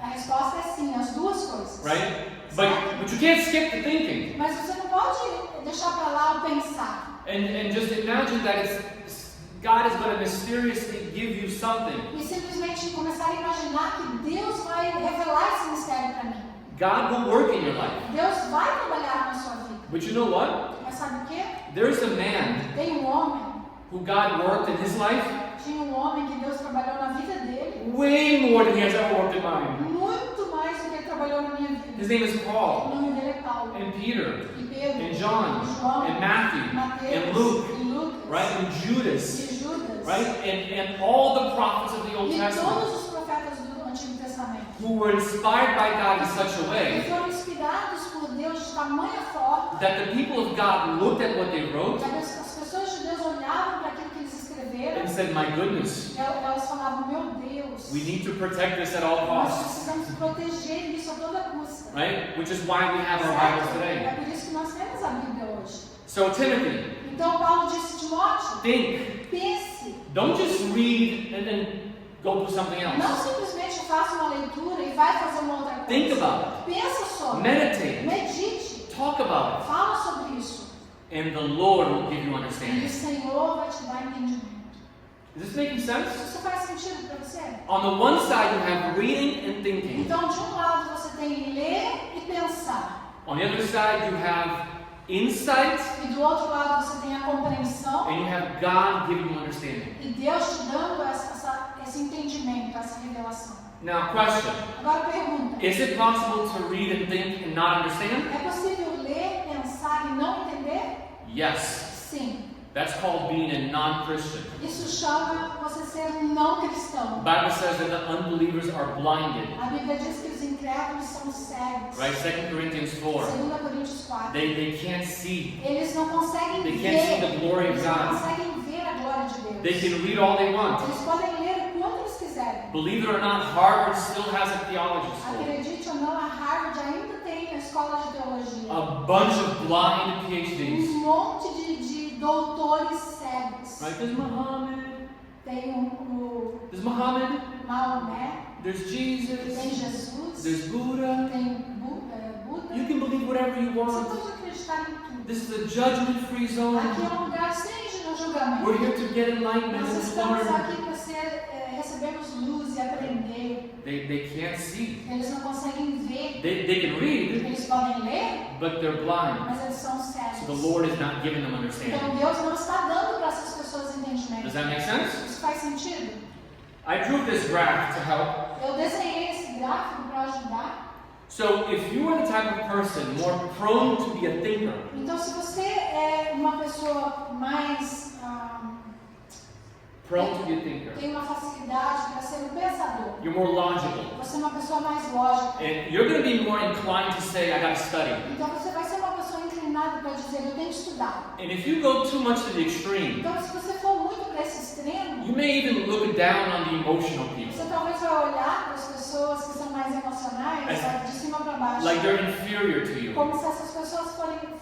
A resposta é sim, as duas coisas. Right? But you can't skip the thinking. Mas você não pode deixar para lá o pensar. And just imagine that it's God is going to mysteriously give you something. E simplesmente começar a imaginar que Deus vai revelar esse mistério para mim. God will work in your life. Deus vai trabalhar na sua vida. But you know what? Mas sabe o quê? There's a man Tem homem, who God worked in his life tinha homem que Deus trabalhou na vida dele, way more than he has ever worked in mine. muito mais do que ele trabalhou na minha vida. His name is O Paul, nome dele é Paulo. and Peter, E Pedro, and John, João, and Matthew, Mateus, and Luke, e Lucas, right? And Judas, e Judas, right? And all the prophets of the Old e Testament todos os profetas do Antigo Testamento. who were inspired by God in such a E way foram inspirados por Deus de tamanha forma that the people of God looked at what they wrote que as pessoas de Deus olhavam para aquilo que eles escreveram and said, my goodness, e elas falavam, meu Deus, we need to protect this at all nós costs, precisamos proteger isso a toda custa. right? Which is why we have our Bibles Certo? today. É por isso que nós temos a Bíblia hoje. So Timothy, Então Paulo disse, Timóteo, think. pense, Don't just read and then go do something não else. simplesmente faça uma leitura e vai fazer uma outra coisa. Think about Pensa it. sobre, Meditate. medite, Talk about fala sobre isso. it. And the Lord will give you E o understanding. Senhor vai te dar entendimento. Is this making sense? Isso faz sentido para você? On the one side, you have reading and thinking. Então, de um lado você tem ler e pensar. On the other side, you have insight E do outro lado você tem a compreensão. and you have God giving you understanding. E Deus te dando esse entendimento, essa revelação. Now, question. Agora pergunta. Is it possible to read and think and not understand? É possível ler, pensar e não entender? Yes. Sim. That's called being a non-Christian. Isso chama você ser um não The cristão. Bible says that the unbelievers are blinded. A Bíblia diz que os incrédulos são cegos. Right? 2 Corinthians 4. 2 Coríntios 4. They can't see. Eles não conseguem They can't see ver. the glory of Eles não God. conseguem ver a glória de Deus. They can read all they want. Eles podem ler o quanto eles quiserem. Believe it or not, Harvard still has a theology school. Acredite ou não, a Harvard ainda tem a escola de teologia. A bunch of blind PhDs. Monte de doutores cegos. Right? There's Muhammad. Tem o There's Muhammad. Maomé, There's tem Jesus. Jesus, There's Buddha. tem Buda. You can believe whatever you Você want. pode acreditar em tudo. This is a judgment-free zone. Aqui é um lugar sem julgamento. We're here to get enlightenment Nós and estamos learn. aqui para recebermos luz e aprender. They can't see. Eles não conseguem ver. They can read, Eles podem ler, but they're blind. mas eles são So the cegos. Lord is not giving them Então understanding. Deus não está dando para essas pessoas entendimento. Does that make sense? Isso faz sentido? I drew this graph to help. Eu desenhei esse gráfico para ajudar. So if you are the type of person more prone to be a thinker, Então, se você é uma pessoa mais prone to be a thinker, tem uma facilidade para ser um pensador, you're more logical, você é uma pessoa mais lógica, and you're going to be more inclined to say, I got to study. então você vai ser uma pessoa inclinada para dizer, eu tenho que estudar. And if you go too much to the extreme, Então, se você for muito para esse extremo, you may even look down on the emotional people. você talvez vai olhar para as pessoas que são mais emocionais, sabe, de cima para baixo, Like they're inferior to you. como se essas pessoas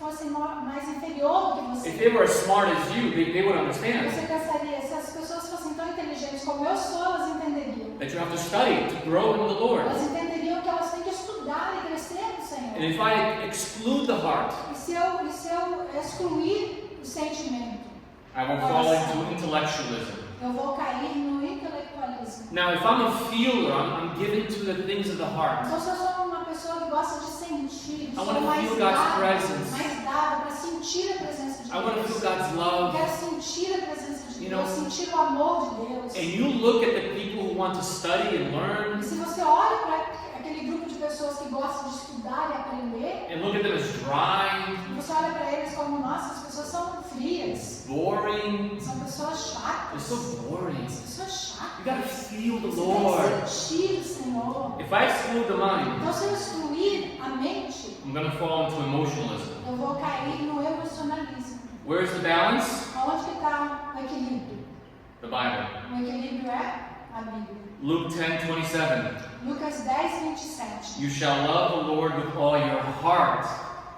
fossem mais inferior do que If você. they were as smart as you, they would understand Você pensaria, se as pessoas fossem tão inteligentes como eu sou, elas entenderiam. that you have to study to grow in the Lord. Elas entenderiam que elas têm que estudar e crescer no And Senhor. if I exclude the heart, E se eu excluir o sentimento, I will fall into intellectualism. eu vou cair no intelectualismo. Now, if I'm a feeler, I'm given to the things of the heart. Então, se eu sou uma pessoa que gosta de sentir, I sou wanna mais feel God's dada presence. para sentir a presença de I want to Deus. feel God's Eu love. quero sentir a presença de You Deus, know, sentir o amor de Deus. And you look at the people who want to study and E learn, se você olha para aquele grupo de pessoas que gostam de estudar e aprender, and look at them as dry, e você olha para eles como, nossa, as pessoas são frias, boring. são pessoas It's chatas, so boring. pessoas chatas. You gotta feel the Você Lord. tem que sentir o Senhor. If I exclude the mind, Então, se eu excluir a mente, I'm gonna fall into emotionalism. eu vou cair no emocionalismo. Where's the balance? Aonde que está o equilíbrio? The Bible. O equilíbrio é a Bíblia. Luke 10:27. Lucas 10, 27. You shall love the Lord with all your heart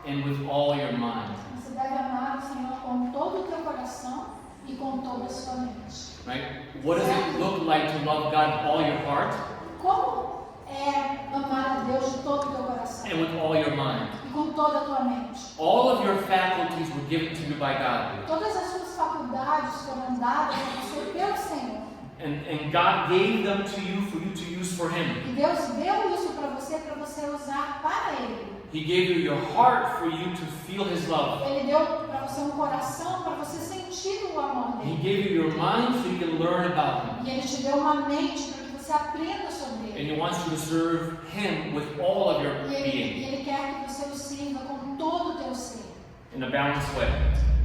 and with all your mind. Você deve amar o Senhor com todo o teu coração e com toda a sua mente. Right? What does it look like to love God with all your heart Como é amar a Deus de todo o teu coração and with all your mind? e com toda a tua mente. All of your faculties were given to you by God. Todas as suas faculdades foram dadas a você pelo Senhor. And God gave them to you for you to use for Him. E Deus deu isso para você usar para Ele. He gave you your heart for you to feel His love. Ele deu para você um coração para você sentir o amor He dele. gave you your mind so you can learn about Him. E Ele te deu uma mente para que você aprenda sobre And Ele. He wants you to serve Him with all of your E being Ele quer que você o sirva com todo o teu ser, in a balanced way.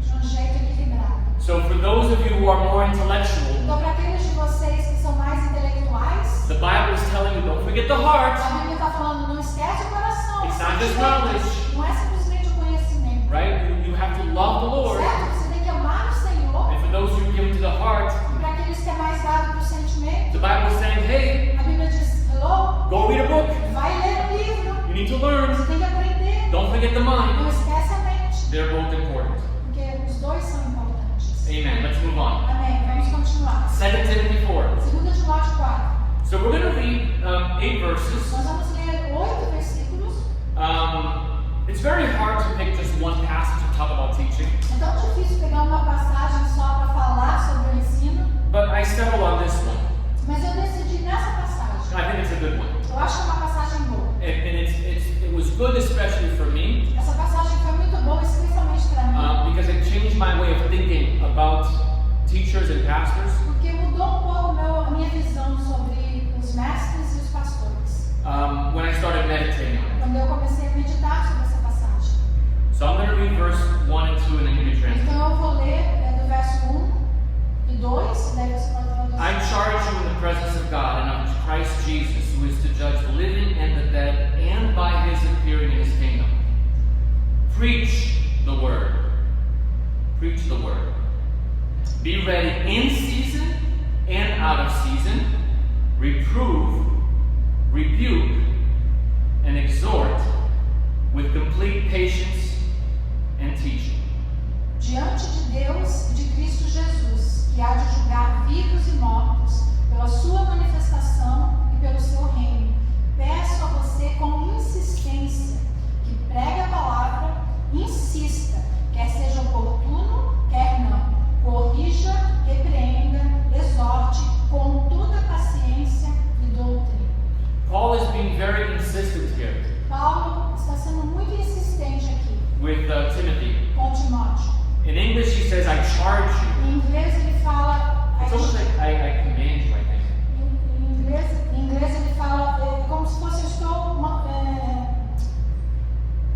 de um jeito equilibrado. So for those of you who are more intellectual, Então, para aqueles de vocês que são mais intelectuais, the Bible is telling you, don't forget the heart, a Bíblia está falando, não esquece o coração. It's not just knowledge. Não é simplesmente o conhecimento. right? You have to love the Lord. Certo? Você tem que amar o Senhor. And for those who are given to the heart, E para aqueles que é mais dado para o sentimento, the Bible is saying, hey, a Bíblia diz, hello, go read a book. vai ler um livro. You need to learn. Você tem que aprender. Don't forget the Não mind. esquece a mente. They're both important. Porque os dois são importantes. Amen. Let's move on. Amém. Vamos continuar. 2 Timothy 4. 2 Timóteo 4. So we're going to read 8 verses. Nós vamos ler 8 versículos. It's very hard to pick just one passage to talk about teaching, É tão difícil pegar uma passagem só para falar sobre o ensino. but I settled on this one. Mas eu decidi nessa passagem. I think it's a good one. Eu acho que é uma passagem boa. And it was good especially for me Essa passagem foi muito boa, especialmente para mim. because it changed my way of thinking about teachers and pastors. Porque mudou um pouco a minha visão sobre os mestres e os pastores. When I started meditating on it. Quando eu comecei a meditar sobre essa passagem. So I'm going to read verse 1 and 2 and then you can translate. Então eu vou ler do verso 1 e 2, daí você pode traduzir. I charge you in the presence of God and of Christ Jesus, who is to judge the living and the dead, and by his appearing in his kingdom. Preach the word. Preach the word. Be ready in season and out of season. Reprove, rebuke, and exhort with complete patience and teaching. Diante de Deus e de Cristo Jesus, que há de julgar vivos e mortos, pela sua manifestação e pelo seu reino, peço a você com insistência que pregue a palavra, insista, quer seja oportuno, quer não, corrija, repreenda, exorte com toda paciência e doutrina. Paul is being very insistent here Paulo está sendo muito insistente aqui with Timothy. com Timóteo. In English, he says, I charge you. Em inglês ele fala, It's almost like I command you, I think. em inglês ele fala como se fosse eu estou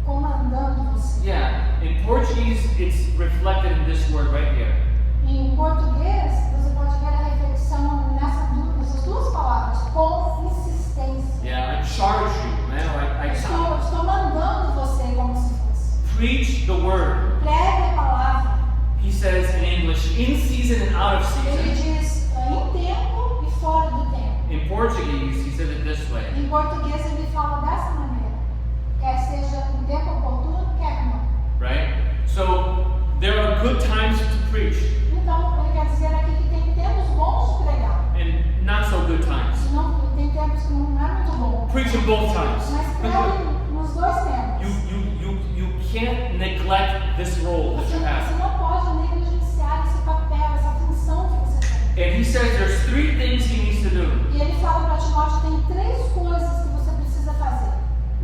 comandando você. Yeah, in Portuguese, it's reflected in this word right here. Em português você pode ver a reflexão nessas duas palavras, com insistência. Yeah, I charge you, man. Estou mandando você como se fosse. Preach the word. Pregue a palavra. He says in English, in season and out of Ele season. diz em tempo e fora do tempo. In Portuguese, he says it this way. Em português ele fala dessa maneira. Quer seja em tempo oportuno, quer não. Right? So, there are good times to preach Então, ele quer dizer aqui que tem tempos bons de pregar. and not so good times. Não, tem tempos que não é muito bom. Preach in both times. Mas pregue nos dois tempos. You can't neglect this role that you Você have. não pode negligenciar esse papel, essa função que você tem. And he says there's 3 things he needs to do. E ele fala para Timóteo, tem 3 coisas que você precisa fazer.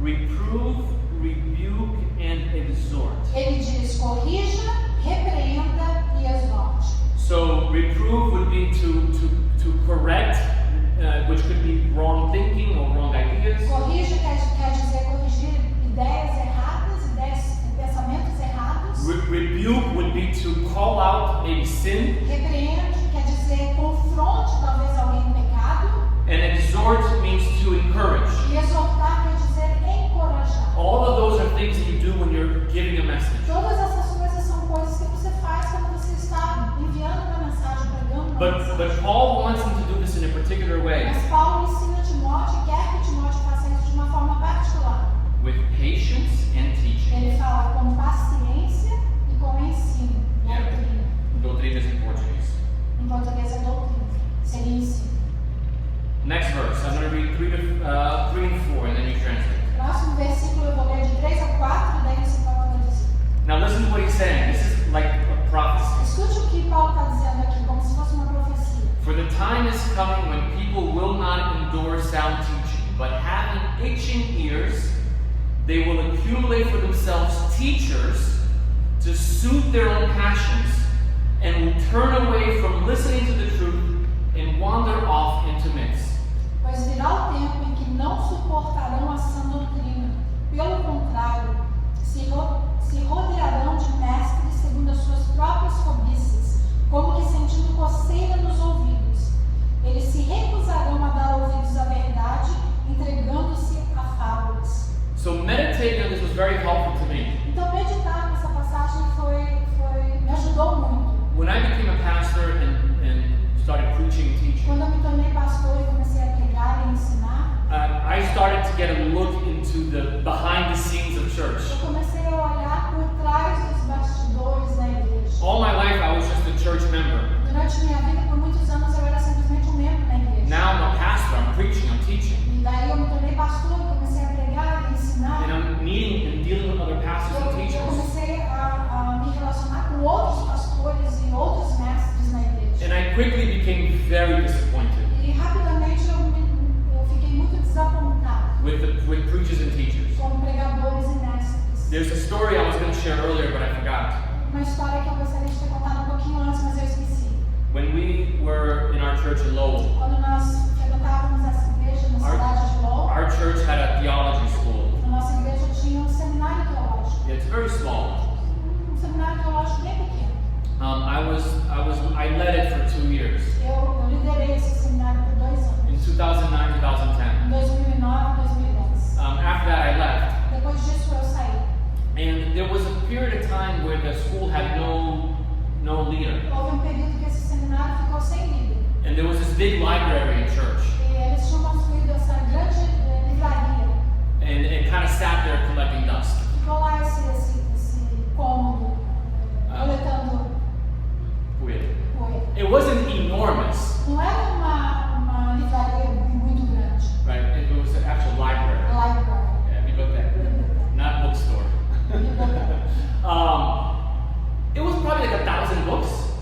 Reprove, rebuke, and exhort. Ele diz, corrija, repreenda e exorte. So reprove would be to correct, which could be wrong thinking or wrong ideas. Corrija quer dizer corrigir ideias erradas, pensamentos errados. Rebuke would be to call out maybe sin, Repreende quer dizer confronte talvez alguém em pecado. and exhort means to encourage. E exortar quer dizer encorajar. All of those are things that you do when you're giving a message. Todas essas coisas são coisas que você faz quando você está enviando uma mensagem, pregando uma mensagem. But Paul wants him to do this in a particular way, Mas Paulo ensina Timóteo e quer que Timóteo faça isso de uma forma particular. with patience and teaching. Ele fala com paciência e com ensino, Yeah. doutrina. Doutrinas in Portuguese. Em português é doutrina, seria ensino. Next verse. I'm going to read 3 and 4, and then you translate. Próximo versículo eu vou ler de 3 a 4, daí você they will accumulate for themselves teachers to suit their own passions and will turn away from listening to the truth and wander off into myths. Pois virá o tempo em que não suportarão a sã doutrina. Pelo contrário, se rodearão de mestres segundo as suas próprias cobiças, como que sentindo coceira nos ouvidos. Eles se recusarão a dar ouvidos à verdade, entregando-se a fábulas. So meditating on this was very helpful to me. Então meditar nessa passagem me ajudou muito. When I became a pastor and started preaching and teaching, Quando eu me tornei pastor e comecei a pregar e ensinar, I started to get a look into the behind the scenes of church. eu comecei a olhar por trás dos bastidores da igreja. All my life I was just a church member. Durante minha vida, por muitos anos, eu era simplesmente um membro da igreja. Now I'm a pastor, I'm preaching, I'm teaching. E daí eu me tornei pastor e comecei a pregar e ensinar. And I'm meeting and dealing with other pastors and Eu teachers. comecei a me relacionar com outros pastores e outros mestres na igreja. And I quickly became very disappointed E rapidamente eu fiquei muito desapontado with preachers and teachers. com pregadores e mestres. There's a story I was going to share earlier, but I forgot. Uma história que eu gostaria de ter contado um pouquinho antes, mas eu esqueci. When we were in our church in Lowell, Quando nós frequentávamos essa igreja na cidade de Lowell, our church had a theology school. a nossa igreja tinha um seminário teológico. It's very small. Um seminário teológico bem pequeno. I led it for 2 years, Eu liderei esse seminário por 2 anos. in 2009, 2010. Em 2009 e 2010. After that, I left. Depois disso eu saí. And there was a period of time where the school had no leader. Houve período que esse seminário ficou sem líder. And there was this big library in church. E eles tinham construído essa grande livraria. And it kind of sat there collecting dust. Ficou lá esse cômodo, coletando Weird. poeira. It wasn't enormous, Não era uma livraria muito grande. right? It was an actual library. Library. Yeah, biblioteca, not bookstore. It was probably like 1,000 books.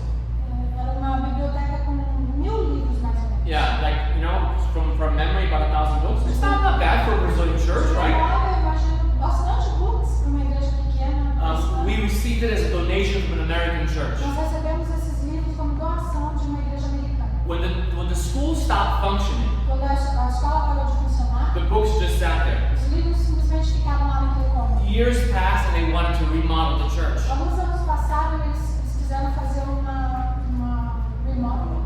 Era uma biblioteca com 1000 livros mais ou menos. Yeah, like, you know, from memory, about 1,000 books. It's not bad for a Brazilian church, right? Eu imagino bastante books para uma igreja pequena. We received it as a donation from an American church. Nós recebemos esses livros como doação de uma igreja americana. When the school stopped functioning, Quando a escola parou de funcionar, the books just sat there. os livros simplesmente ficavam lá naquele cômodo. Years passed and they wanted to remodel the church. Alguns anos passaram, eles quiseram fazer uma remodel,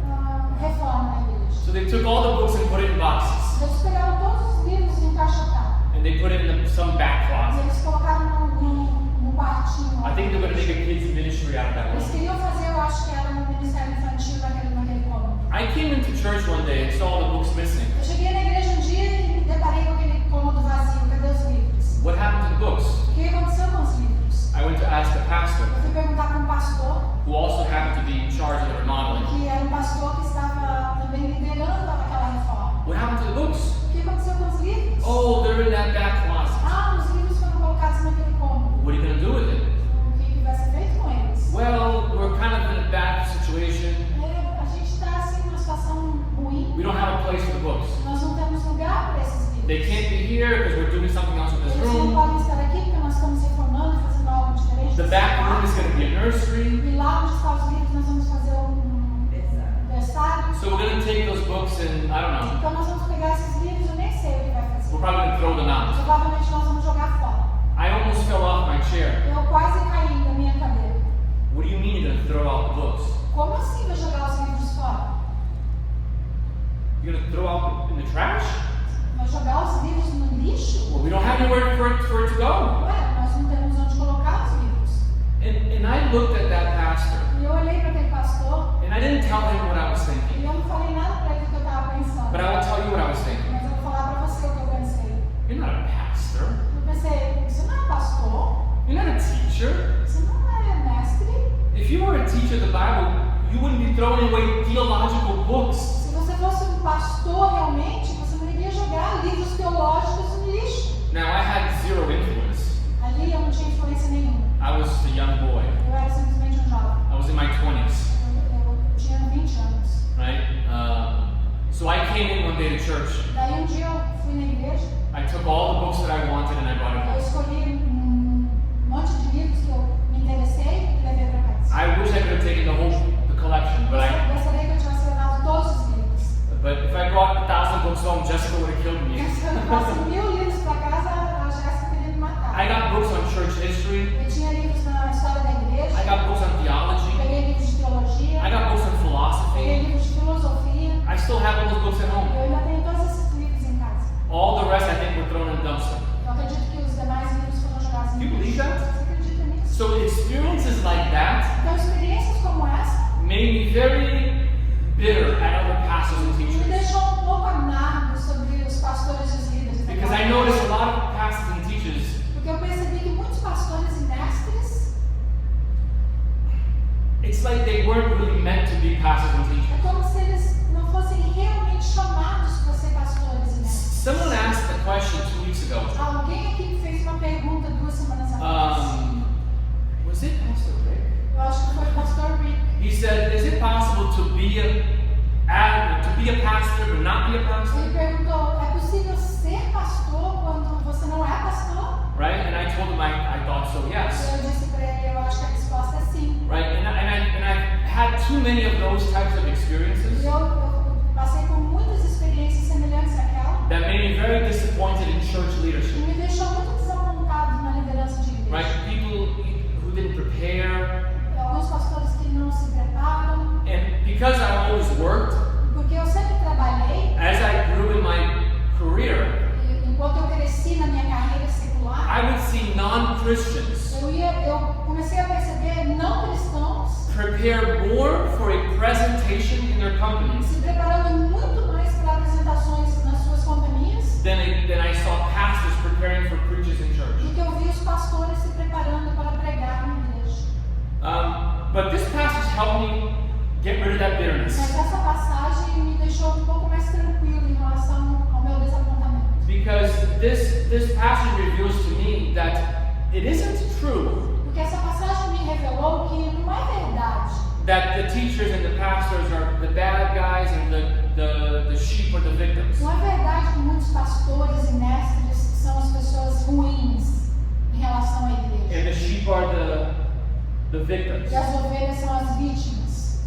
uma reforma na igreja. So they took all the books and put it in boxes. Eles pegaram todos os livros e encaixotaram. And they put it in some back E closet. eles colocaram num quartinho. I think they're going to make a kids ministry out of that Eles one. queriam fazer, eu acho que era um ministério infantil naquele cômodo. I came into church one day and saw all the books missing. Eu cheguei na igreja um dia e me deparei com aquele cômodo vazio. Cadê os livros? What happened to the books? O que aconteceu com os livros? I went to ask the pastor, Eu fui perguntar para um pastor, who also happened to be in charge of the remodeling. que era um pastor que estava também liderando aquela reforma. What happened to the books? O que aconteceu com os livros? Oh, they're in that back closet. Os livros foram colocados naquele cômodo. What are you going to do with it? O que vai ser feito com eles? Well, we're kind of in a bad situation. A gente está assim numa situação ruim. We don't have a place for the books. Nós não temos lugar para esses livros. They can't be here because we're doing something else with this Eles não room. podem estar aqui porque nós estamos reformando e fazendo algo diferente. The back room is going to be a nursery. E lá onde estão os livros nós vamos fazer berçário. So we're going to take those books and, I don't know, Então nós vamos pegar esses livros, eu nem sei o que vai fazer. we're probably going to throw them out. Provavelmente nós vamos jogar fora. I almost fell off my chair. Eu quase caí da minha cadeira. What do you mean you're going to throw out the books? Como assim vai jogar os livros fora? You're going to throw out in the trash? Vai jogar os livros no lixo? Well, we don't have anywhere for it to go. Ué, nós não temos onde colocar os livros. And I looked at that pastor, E eu olhei para aquele pastor and I didn't tell him what I was e thinking. eu não falei nada para ele do que eu estava pensando. But I will tell you what I was thinking. Mas eu vou falar para você o que eu pensei. You're not a pastor. Eu pensei, você não é pastor? You're not a teacher. Você não é mestre? If you were a teacher of the Bible, you wouldn't be throwing away theological books. Se você fosse um pastor realmente, você não iria jogar livros teológicos no lixo. Now, I had zero influence. Ali eu não tinha influência nenhuma. I was a young boy. Eu era simplesmente um jovem. I was in my 20s, Eu tinha 20 anos. right? So I came in one day to church. Daí um dia eu fui na igreja, I took all the books that I wanted and I brought history. Eu tinha livros na história da igreja. I got books on Eu theology. peguei livros de teologia. I got books on Peguei philosophy. livros de filosofia. I still have all those books at home. Eu ainda tenho todos esses livros em casa. All the rest, I think, were thrown in the dumpster. Eu acredito que os demais livros foram jogados Do no you believe lixo. that? Você acredita nisso? So experiences like that Então, experiências como essa made me very bitter at other pastors and me teachers. deixou um pouco amargo sobre os pastores e os líderes. da Because I igreja. noticed a lot of pastors and teachers, Porque eu percebi que muitos pastores e mestres it's like they weren't really meant to be pastors and é teachers. como se eles não fossem realmente chamados para ser pastores e mestres. Someone asked a question 2 weeks ago. Alguém aqui me fez uma pergunta 2 semanas atrás. Was it Pastor Rick? Eu acho que foi o pastor Rick. He said, is it possible to be a pastor but not be a pastor? Ele perguntou: é possível ser pastor quando você não é pastor? Right? And I told him I thought so, yes. Eu disse para ele: eu acho que a resposta é sim. Right? And I've had too many of those types of experiences E eu passei por muitas experiências semelhantes àquela that made me very disappointed in church e leadership. me deixou muito desapontado na liderança de igreja. Right? People who didn't prepare. Alguns pastores que não se preparam, And because I always worked, porque eu sempre trabalhei, as I grew in my career, e enquanto eu cresci na minha carreira secular, I would see non-Christians eu comecei a perceber não cristãos prepare more for a presentation in their companies se preparando muito mais para apresentações nas suas companhias than I saw pastors preparing for preachers in church. do que eu vi os pastores se preparando para pregar na igreja. But this passage helped me get rid of that bitterness. Mas essa passagem me deixou um pouco mais tranquilo em relação ao meu desapontamento. Because this passage reveals to me that it isn't true Porque essa passagem me revelou que não é verdade that the teachers and the pastors are the bad guys and the sheep are the victims. Não é verdade que muitos pastores e mestres são as pessoas ruins em relação à igreja. And the sheep are the victims. E as ovelhas são as vítimas.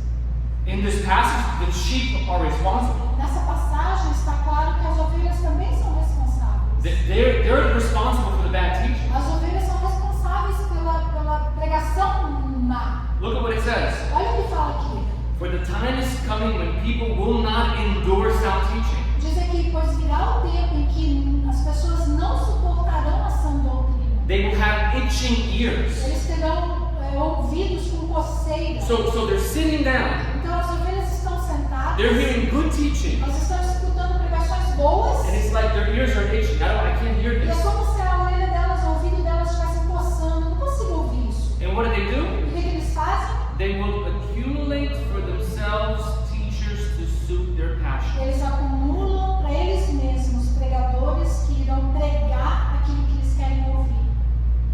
In this passage, the sheep are responsible. Nessa passagem está claro que as ovelhas também são responsáveis. They're responsible for the bad teaching. As ovelhas são responsáveis pela pregação má. Look at what it says. Olha o que fala aqui. For the time is coming when people will not endure sound teaching. Diz aqui: pois virá o tempo em que as pessoas não suportarão a sã doutrina. They will have itching ears. Eles terão ouvidos com coceiras. So they're sitting down. Então as ovelhas estão sentadas. They're hearing good teaching. Nós estamos escutando pregações boas. And it's like their ears are itching. I can't hear E é this. como se a orelha delas, o ouvido delas estivesse coçando. Eu não consigo ouvir isso. And what do? E o que eles fazem? They will accumulate for themselves teachers to suit their passion. Eles acumulam para eles mesmos pregadores que irão pregar aquilo que eles querem ouvir.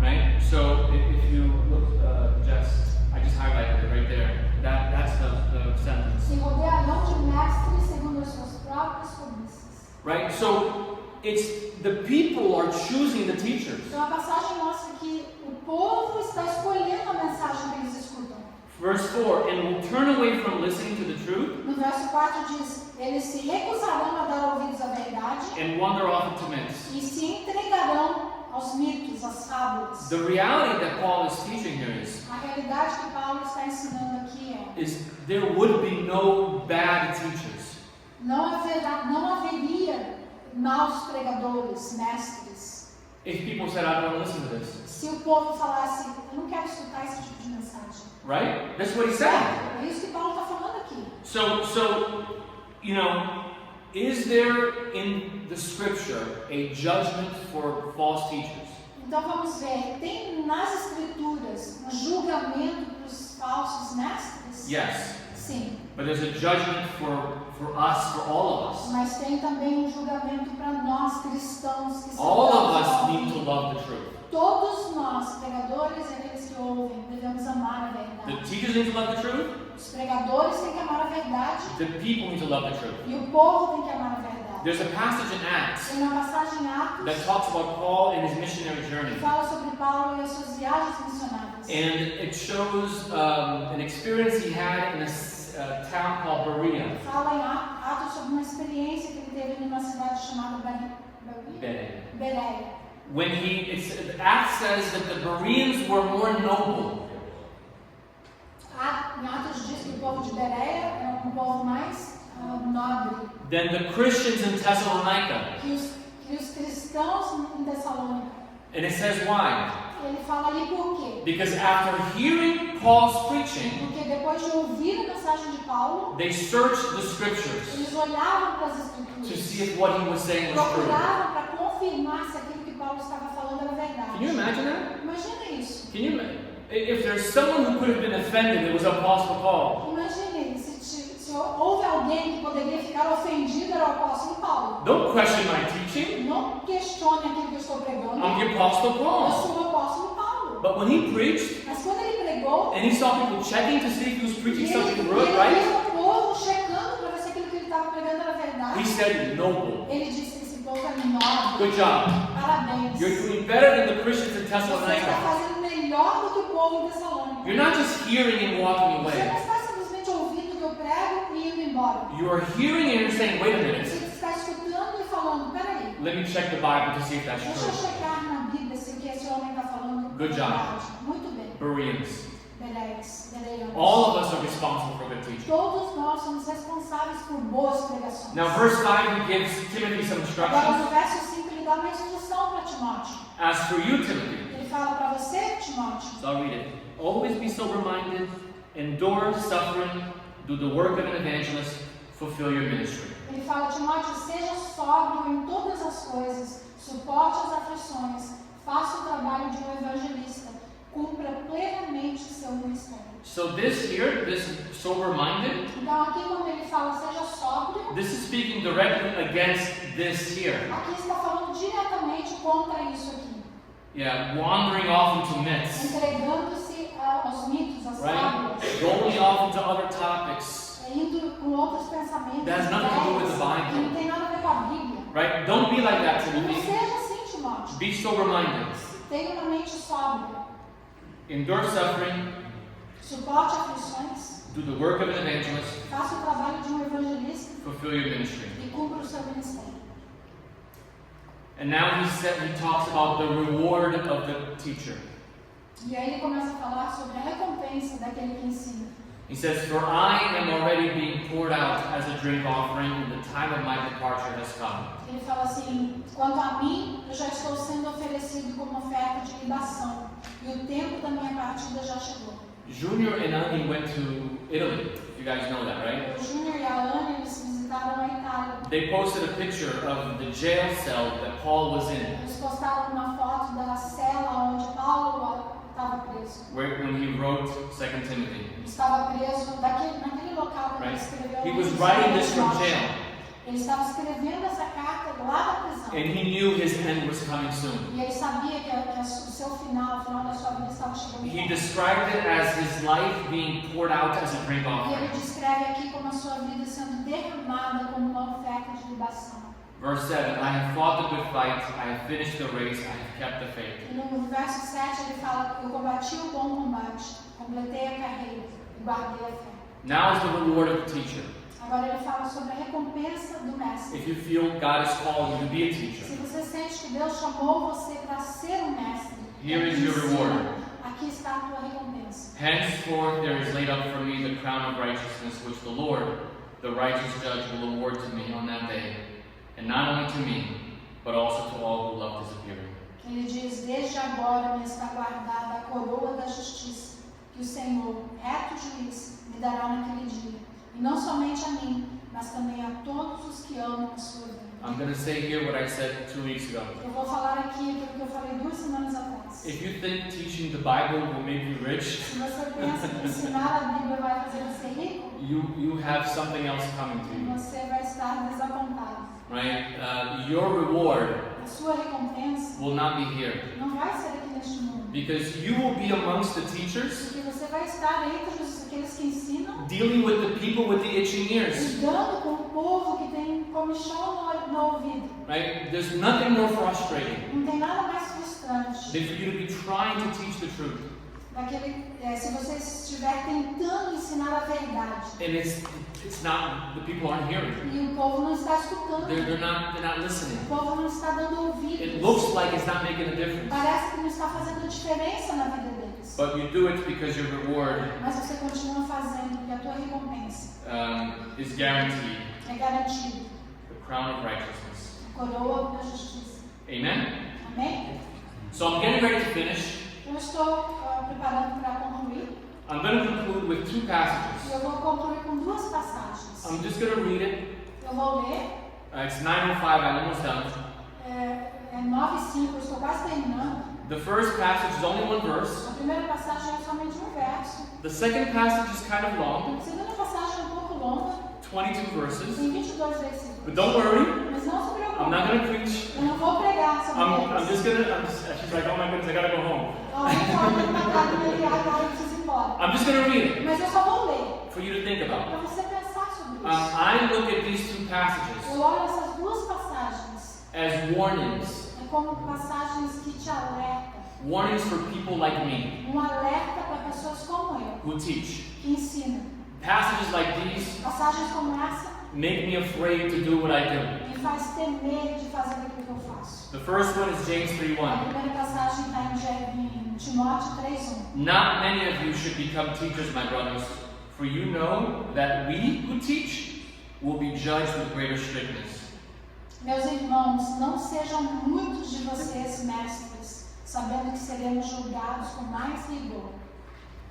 Right? So if you look, I just highlighted it right there. That's the sentence. Se rodearão de mestres segundo as suas próprias cobiças. Right? So it's the people are choosing the teachers. Então a passagem mostra que o povo está escolhendo a mensagem que eles escutam. Verse 4, and will turn away from listening to the truth No verso 4 diz: eles se recusarão a dar ouvidos à verdade and wander off into myths. e se entregarão aos mitos, às fábulas. The reality that Paul is teaching here A realidade que Paulo está ensinando aqui is there would be no bad teachers. não haveria maus pregadores, mestres, If people said, I don't want to listen to this. se o povo falasse: eu não quero escutar esse tipo de mensagem. Right? That's what he's saying. É isso que Paulo está falando aqui. So, is there in the scripture a judgment for false teachers? Então vamos ver, tem nas escrituras um julgamento dos falsos mestres? Yes. Sim, But there's a judgment for us, for all of us. mas tem também um julgamento para nós cristãos que All são of us need to love the truth. Todos nós, pregadores e aqueles que ouvem, devemos amar a The verdade. teachers need to love the truth. Os pregadores têm que amar a verdade The people need to love the truth. e o povo tem que amar a verdade. There's a passage in Acts Tem uma passagem em Atos that talks about Paul and his missionary que journey. fala sobre Paulo e as suas viagens missionárias. And it shows an experience he had in a town called Berea. Fala em Atos sobre uma experiência que ele teve numa cidade chamada Bereia. when Acts says that the Bereans were more noble. Em Atos diz que o povo de Bereia é um povo mais nobre Than the Christians in Thessalonica. que os cristãos em Tessalônica. And it says why? Ele fala ali por quê? Because after hearing Paul's preaching, Porque depois de ouvir a mensagem de Paulo, they searched the scriptures eles olhavam para as to escrituras, see if what he was saying was true. procuravam para confirmar se aquilo que Paulo estava falando era verdade. Can you imagine that? Imagina isso. Can you? If there's someone who could have been offended, it was Apostle Paul. Imagine se houve alguém que poderia ficar ofendido, era o apóstolo Paulo. Don't question my teaching. Não questione aquilo que eu estou pregando. I'm the Apostle Eu Paul. sou o apóstolo Paulo. But when he preached, Mas quando ele pregou, and he saw people checking to see if he was preaching ele something viu right, o povo checando para ver se aquilo que ele estava pregando era verdade. he said, noble. Ele disse: esse povo é nobre. Good job. Parabéns. You're doing better than the Christians in Você está Thessalonica. fazendo melhor do que o povo em Tessalônica. You're not just hearing and walking Você não away. está simplesmente ouvindo o que eu prego e indo embora. You are hearing and you're saying, wait a minute. Você está escutando e falando: peraí, Let me check the Bible to see if that's deixa eu true. checar na Bíblia se o que esse homem está falando é Good job. verdade. Muito bem. Bereans. Bereanos. All of us are responsible for good teaching. Todos nós somos responsáveis por boas pregações. Now, verse 5, he gives Timothy some Agora, no instructions. verso 5, ele dá uma instrução para Timóteo. As for you, Timothy, Ele fala para você, Timóteo: so I'll read it. Always be sober-minded, endure suffering, do the work of an evangelist, fulfill your ministry. Ele fala: Timóteo, seja sóbrio em todas as coisas, suporte as aflições, faça o trabalho de um evangelista, cumpra plenamente seu ministério. So this here, this sober-minded, Então, aqui quando ele fala seja sóbrio, this is speaking directly against this here. aqui está falando diretamente contra isso aqui. Yeah, wandering off into myths, Entregando-se aos mitos, às right? fábulas, Going off into other topics, indo com outros pensamentos, That has nothing to do with the ideias, Bible. que não tem nada a ver com a Bíblia. right? Don't be like that, Não Timothy. seja assim, Timóteo. Be sober-minded. Tenha uma mente sóbria. Endure suffering, Suporte aflições. do the work of an evangelist, Faça o trabalho de um evangelista fulfill your ministry. e cumpra o seu ministério. And now he talks about the reward of the teacher. E aí ele começa a falar sobre a recompensa daquele que ensina. He says, for I am already being poured out as a drink offering, and the time of my departure has come. Ele fala assim: quanto a mim, eu já estou sendo oferecido como oferta de libação, e o tempo da minha partida já chegou. Junior and Annie went to Italy. You guys know that, right? O Júnior e a Ana, eles visitaram a Itália. They posted a picture of the jail cell that Paul was in, Eles postaram uma foto da cela onde Paulo estava preso. when he wrote 2 Timothy. Ele estava preso naquele local que ele Right? escreveu. He o was livro writing de this from Timóteo. jail, Ele estava escrevendo essa carta lá da prisão. and he knew his end was coming soon. E ele sabia que o seu final, o final da sua vida estava chegando. He described it as his life being poured out as a drink E ele offering. descreve aqui como a sua vida sendo derramada como uma oferta de libação. Verse 7, I have fought the good fight, I have finished the race, I have kept the faith. E no verso 7 ele fala: eu combati o bom combate, completei a carreira e guardei a fé. Now is the reward of the teacher. Agora ele fala sobre a recompensa do mestre. If you feel God is calling you to be a Se teacher, você sente que Deus chamou você para ser um mestre, Here is your ensina, reward. aqui está a tua recompensa. henceforth there is laid up for me the crown of righteousness, which the Lord, the righteous judge, will award to me on that day, and not only to me, but also to all who love his appearing. Ele diz: desde agora me está guardada a coroa da justiça, que o Senhor, reto juiz, me dará naquele dia. E não somente a mim, mas também a todos os que amam a sua vida. I'm going to say here what I said 2 weeks ago. Eu vou falar aqui aquilo que eu falei 2 semanas atrás. If you think teaching the Bible will make you rich, Se você pensa que ensinar a Bíblia vai fazer você rico, you have something else coming to you, você vai estar desapontado. right? Your reward A sua recompensa will not be here, não vai ser aqui neste mundo. because you will be amongst the teachers, Porque você vai estar entre aqueles que ensinam, dealing with the people with the itching ears, lidando com o povo que tem comichão no ouvido. right? There's nothing more frustrating Não tem nada mais frustrante than for you to be trying to teach the truth, se você estiver tentando ensinar a verdade and it's not, the people aren't hearing. e o povo não está escutando, They're not listening. o povo não está dando It ouvidos, looks like it's not making a difference. parece que não está fazendo diferença na vida deles, But you do it because your reward mas você continua fazendo porque a tua recompensa is guaranteed. é garantida, The crown of righteousness. a coroa da justiça. Amen? Amém? So I'm getting ready to finish. Eu estou preparando para concluir I'm going to conclude with two e passages. eu vou concluir com duas passagens. I'm just going to read it. Eu vou ler, It's 9:05, I'm almost done. é 9:05, eu estou quase terminando. The first passage is only one verse. A primeira passagem é somente um verso. The second passage is kind of long, A segunda passagem é um pouco longa, 22 verses. tem 22 versículos. But don't worry, Mas não se preocupe, I'm not going to preach. eu não vou pregar sobre She's like, oh my goodness, I got to go home. Alguém fala que uma carinha ali, agora eu preciso ir embora. I'm just going to read it Mas eu só vou ler, for you to think about. para você pensar sobre isso. I look at these two passages Eu olho essas duas passagens as warnings. como passagens que te alertam. Warnings for people like me Um alerta para pessoas como eu, who teach. que ensinam. Passages like these Passagens como essa make me afraid to do what I do. me faz temer de fazer aquilo que eu faço. The first one is James A 3:1. primeira passagem está em Timóteo 3:1. Not many of you should become teachers, my brothers, for you know that we who teach will be judged with greater strictness. Meus irmãos, não sejam muitos de vocês mestres, sabendo que seremos julgados com mais rigor.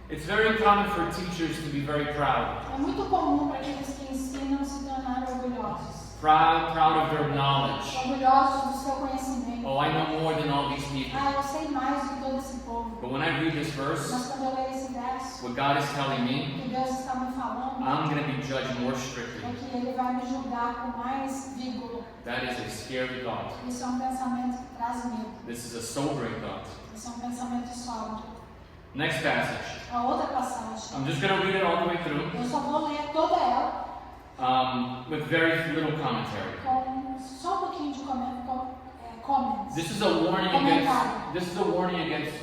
It's very common for teachers to be very proud. É muito comum para aqueles que ensinam se tornarem orgulhosos. Proud of their knowledge. Orgulhosos do seu conhecimento. Oh, I know more than all these people. Ah, eu sei mais do que todo esse povo. But when I read this verse, Mas quando eu leio esse verso, what God is telling o me, que Deus está me falando I'm going to be judged more strictly. é que Ele vai me julgar com mais vigor. That is a scary thought. Isso é um pensamento que traz medo. This is a sobering thought. Isso é um pensamento sólido. Next passage. A outra passagem. I'm just going to read it all the way through Eu só vou ler toda ela with very little commentary. com só um pouquinho de comments. This is a warning against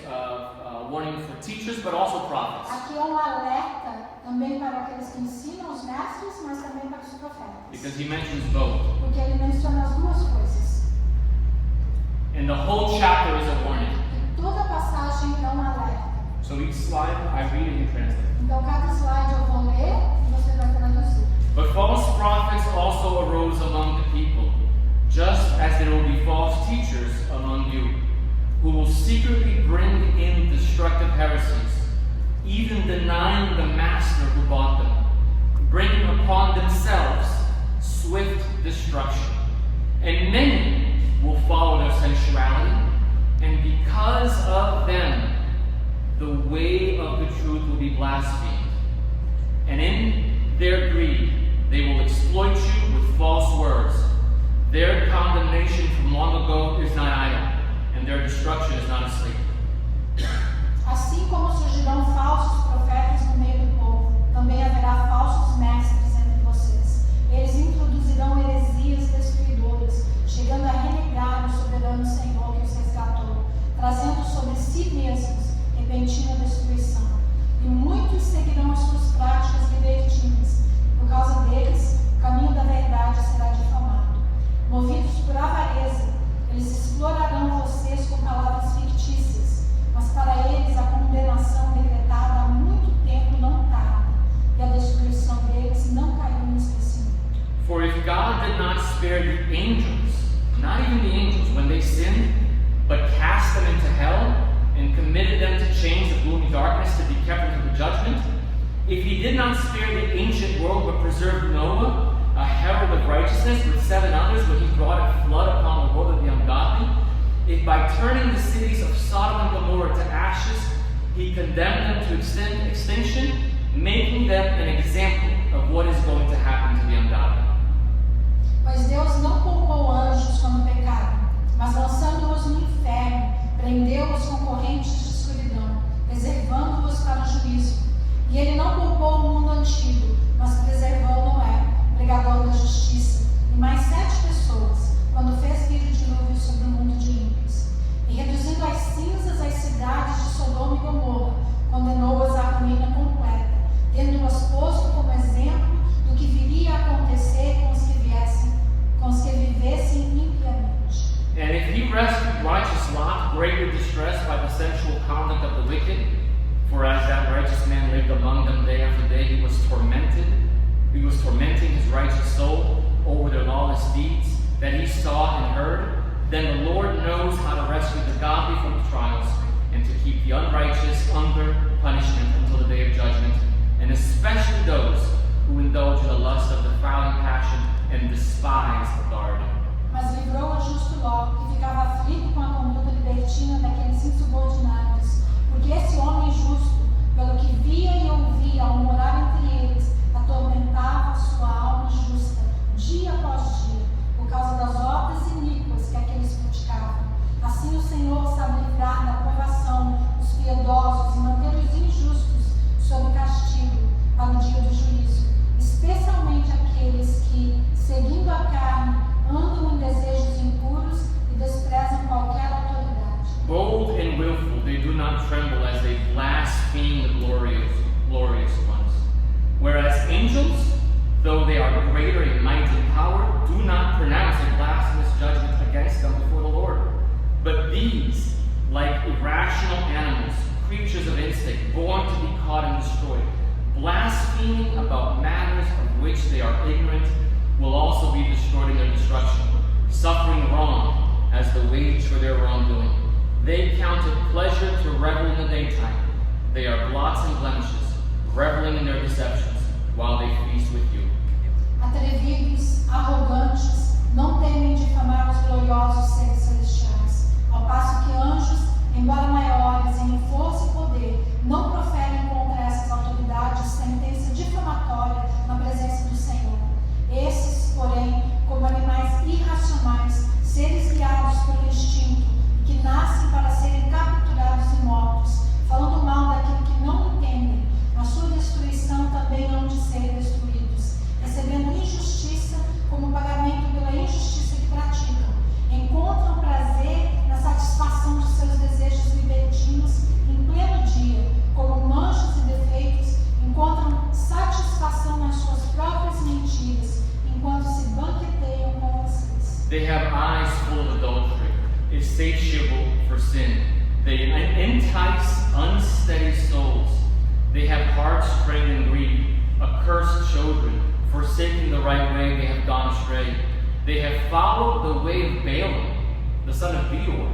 warning for teachers, but also prophets. Aqui é um alerta também para aqueles que ensinam os mestres, mas também para os profetas. Because he mentions both. Porque ele menciona as duas coisas. And the whole chapter is a warning. E toda passagem é um alerta. So each slide, I read and you translate. Então cada slide eu vou ler e você vai traduzir. But false prophets also arose among the people, just as there will be false teachers among you, who will secretly bring in destructive heresies, even denying the master who bought them, bringing upon themselves swift destruction. And many will follow their sensuality, and because of them, the way of the truth will be blasphemed. And in their greed, they will exploit you with false words. Their condemnation from long ago is not idle, and their destruction is not asleep. Assim como surgirão falsos profetas no meio do povo, também haverá falsos mestres entre vocês. Eles introduzirão heresias destruidoras, chegando a renegar o soberano Senhor que os resgatou, trazendo sobre si mesmos repentina destruição. E muitos seguirão as suas práticas libertinas. Por causa deles, o caminho da verdade será difamado. Movidos por avareza, eles explorarão vocês com palavras fictícias, mas para eles a condenação decretada há muito tempo não tarda, e a destruição deles não caiu no esquecimento. For if God did not spare the angels, not even the angels, when they sinned, but cast them into hell and committed them to chains of gloomy darkness to be kept until the judgment, if he did not spare the ancient world but preserved Noah, a herald of righteousness, with 7 others when he brought a flood upon the world of the ungodly, if by turning the cities of Sodom and Gomorrah to ashes, he condemned them to extinction, making them an example of what is going to happen to the ungodly. Pois Deus não poupou anjos quando pecaram, mas lançando-os no inferno, prendeu-os com correntes de escuridão, reservando-os para o juízo. E ele não poupou o mundo antigo, mas preservou Noé, pregador da justiça, e mais 7 pessoas, quando fez vir o dilúvio sobre o mundo de ímpios. E reduzindo às cinzas as cidades de Sodoma e Gomorra, quando the wicked. For as that righteous man lived among them day after day, he was tormenting his righteous soul over their lawless deeds that he saw and heard. Then the Lord knows how to rescue the godly from trials and to keep the unrighteous under punishment until the day of judgment, and especially those who indulge in the lust of defiling passion and despise authority. Mas livrou o justo Ló, que ficava aflito com a conduta libertina daqueles insubordinados, porque esse homem justo, pelo que via e ouvia ao morar entre eles, atormentava a sua alma justa, dia após dia, por causa das obras iníquas que aqueles praticavam. Assim o Senhor sabe livrar da provação os piedosos e manter os injustos sob castigo para o dia do juízo, especialmente aqueles que, seguindo a carne, andam em desejos impuros e desprezam qualquer autoridade. Bold and willful, they do not tremble as they blaspheme the glorious ones. Whereas angels, though they are greater in might and power, do not pronounce a blasphemous judgment against them before the Lord. But these, like irrational animals, creatures of instinct, born to be caught and destroyed, blaspheming about matters of which they are ignorant, will also be destroyed in their destruction, suffering wrong as the wage for their wrongdoing. They count it pleasure to revel in the daytime. They are blots and blemishes, reveling in their deceptions, while they feast with you. Atrevidos, arrogantes, não temem difamar os gloriosos seres celestiais, ao passo que anjos, embora maiores em força e poder, não proferem contra essas autoridades sentença difamatória na presença do Senhor. Esses, porém, como animais irracionais, seres guiados pelo instinto, que nascem para serem capturados e mortos, falando mal daquilo que não entendem, na sua destruição também hão de ser destruídos, recebendo injustiça como pagamento pela injustiça que praticam. Encontram prazer na satisfação de seus desejos libertinos em pleno dia, como manchas e defeitos, encontram satisfação nas suas próprias mentiras, enquanto se banqueteiam com vocês. They have eyes full of adultery, insatiable for sin. They entice unsteady souls. They have hearts strained in greed, accursed children. Forsaking the right way, they have gone astray. They have followed the way of Balaam, the son of Beor,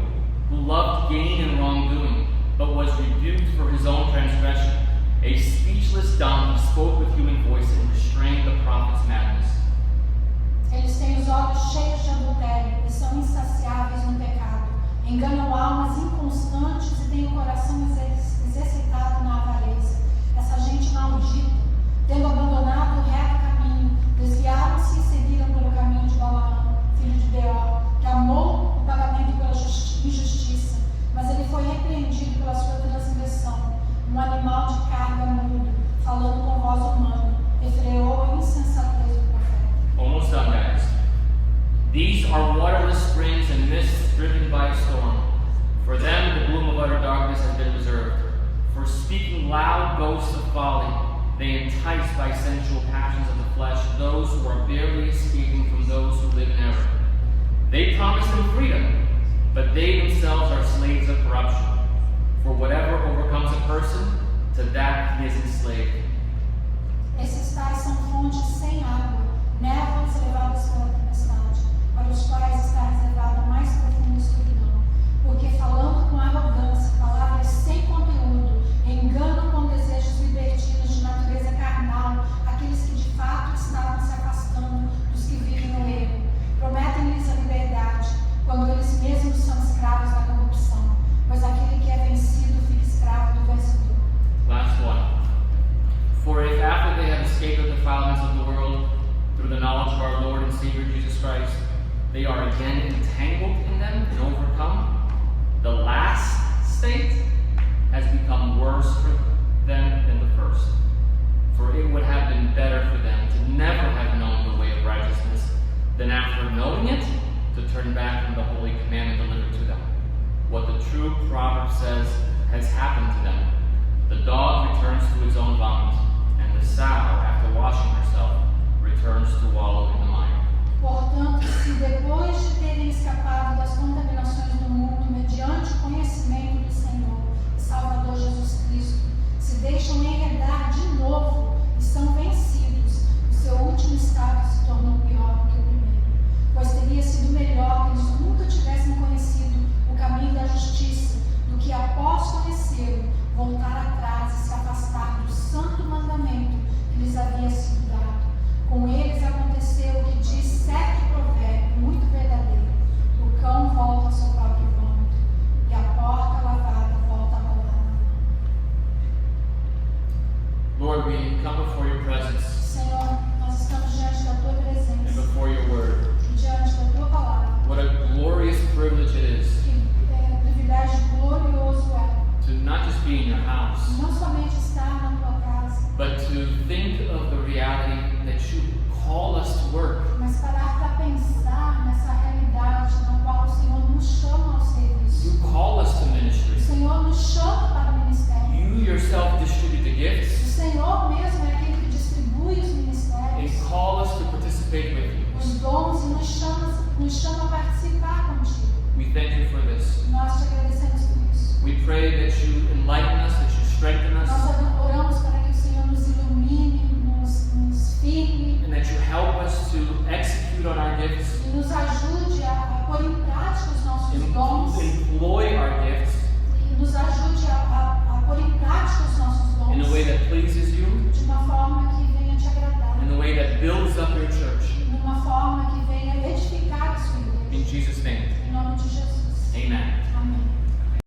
who loved gain and wrongdoing, but was rebuked for his own transgression. A speechless donkey spoke with human voice and restrained the prophet's madness. Eles têm os olhos cheios de adultério e são insaciáveis no pecado. Enganam almas inconstantes e têm o coração exercitado na avareza. Essa gente maldita, tendo abandonado o reto caminho, desviaram-se e seguiram pelo caminho de Balaão, filho de Beor, que amou o pagamento pela injustiça, mas ele foi repreendido pela sua transgressão. Um animal de carga mudo, falando com voz humana, refreou a insensatez do profeta. Almost done, guys. These are waterless springs and mists driven by a storm. For them, the gloom of utter darkness has been reserved. For speaking loud boasts of folly, they entice by sensual passions of the flesh those who are barely escaping from those who live in error. They promise them freedom, but they themselves are slaves of corruption. For whatever overcomes a person, to that he is enslaved. Esses tais são fontes sem água, névoas levadas pela tempestade, para os quais está reservada a mais profunda escuridão. Porque falando com arrogância, palavras sem conteúdo, enganam com desejos libertinos de natureza carnal aqueles que de fato estavam se afastando dos que vivem no erro. Prometem-lhes a liberdade, quando eles mesmos são escravos da corrupção, pois aquele que é vencido fica escravo do vencedor. Last one. For if after they have escaped the defilements of the world through the knowledge of our Lord and Savior Jesus Christ, they are again entangled in them and overcome, the last state has become worse for them than the first. For it would have been better for them to never have known the way of righteousness than after knowing it to turn back from the holy commandment delivered to them. What the true proverb says has happened to them. The dog returns to its own vomit, and the sow, after washing herself, returns to wallow in the mire. Portanto, se depois de terem escapado das contaminações do mundo mediante o conhecimento do Senhor e Salvador Jesus be in your house, não somente estar na tua casa, but to think of the reality that you call us to work. mas parar para pensar nessa realidade na qual o Senhor nos chama ao serviço. You call us to O ministry. Senhor nos chama para o ministério. You yourself distribute the O gifts Senhor mesmo é aquele que distribui os ministérios, and call us to participate with you. os dons, e nos chama a participar contigo. We thank you for this. Nós te agradecemos por isso. We pray that you enlighten us, that you strengthen us, Nós oramos para que o Senhor nos ilumine, nos firme and that you help us to execute on our gifts, e nos ajude a pôr em prática os nossos dons, employ our gifts e nos ajude a pôr em prática os nossos dons in a way that pleases you, de uma forma que venha te agradar, in a way that builds up your church. de uma forma que venha edificar a sua igreja. In Jesus' name, Em nome de Jesus. amen. Amém.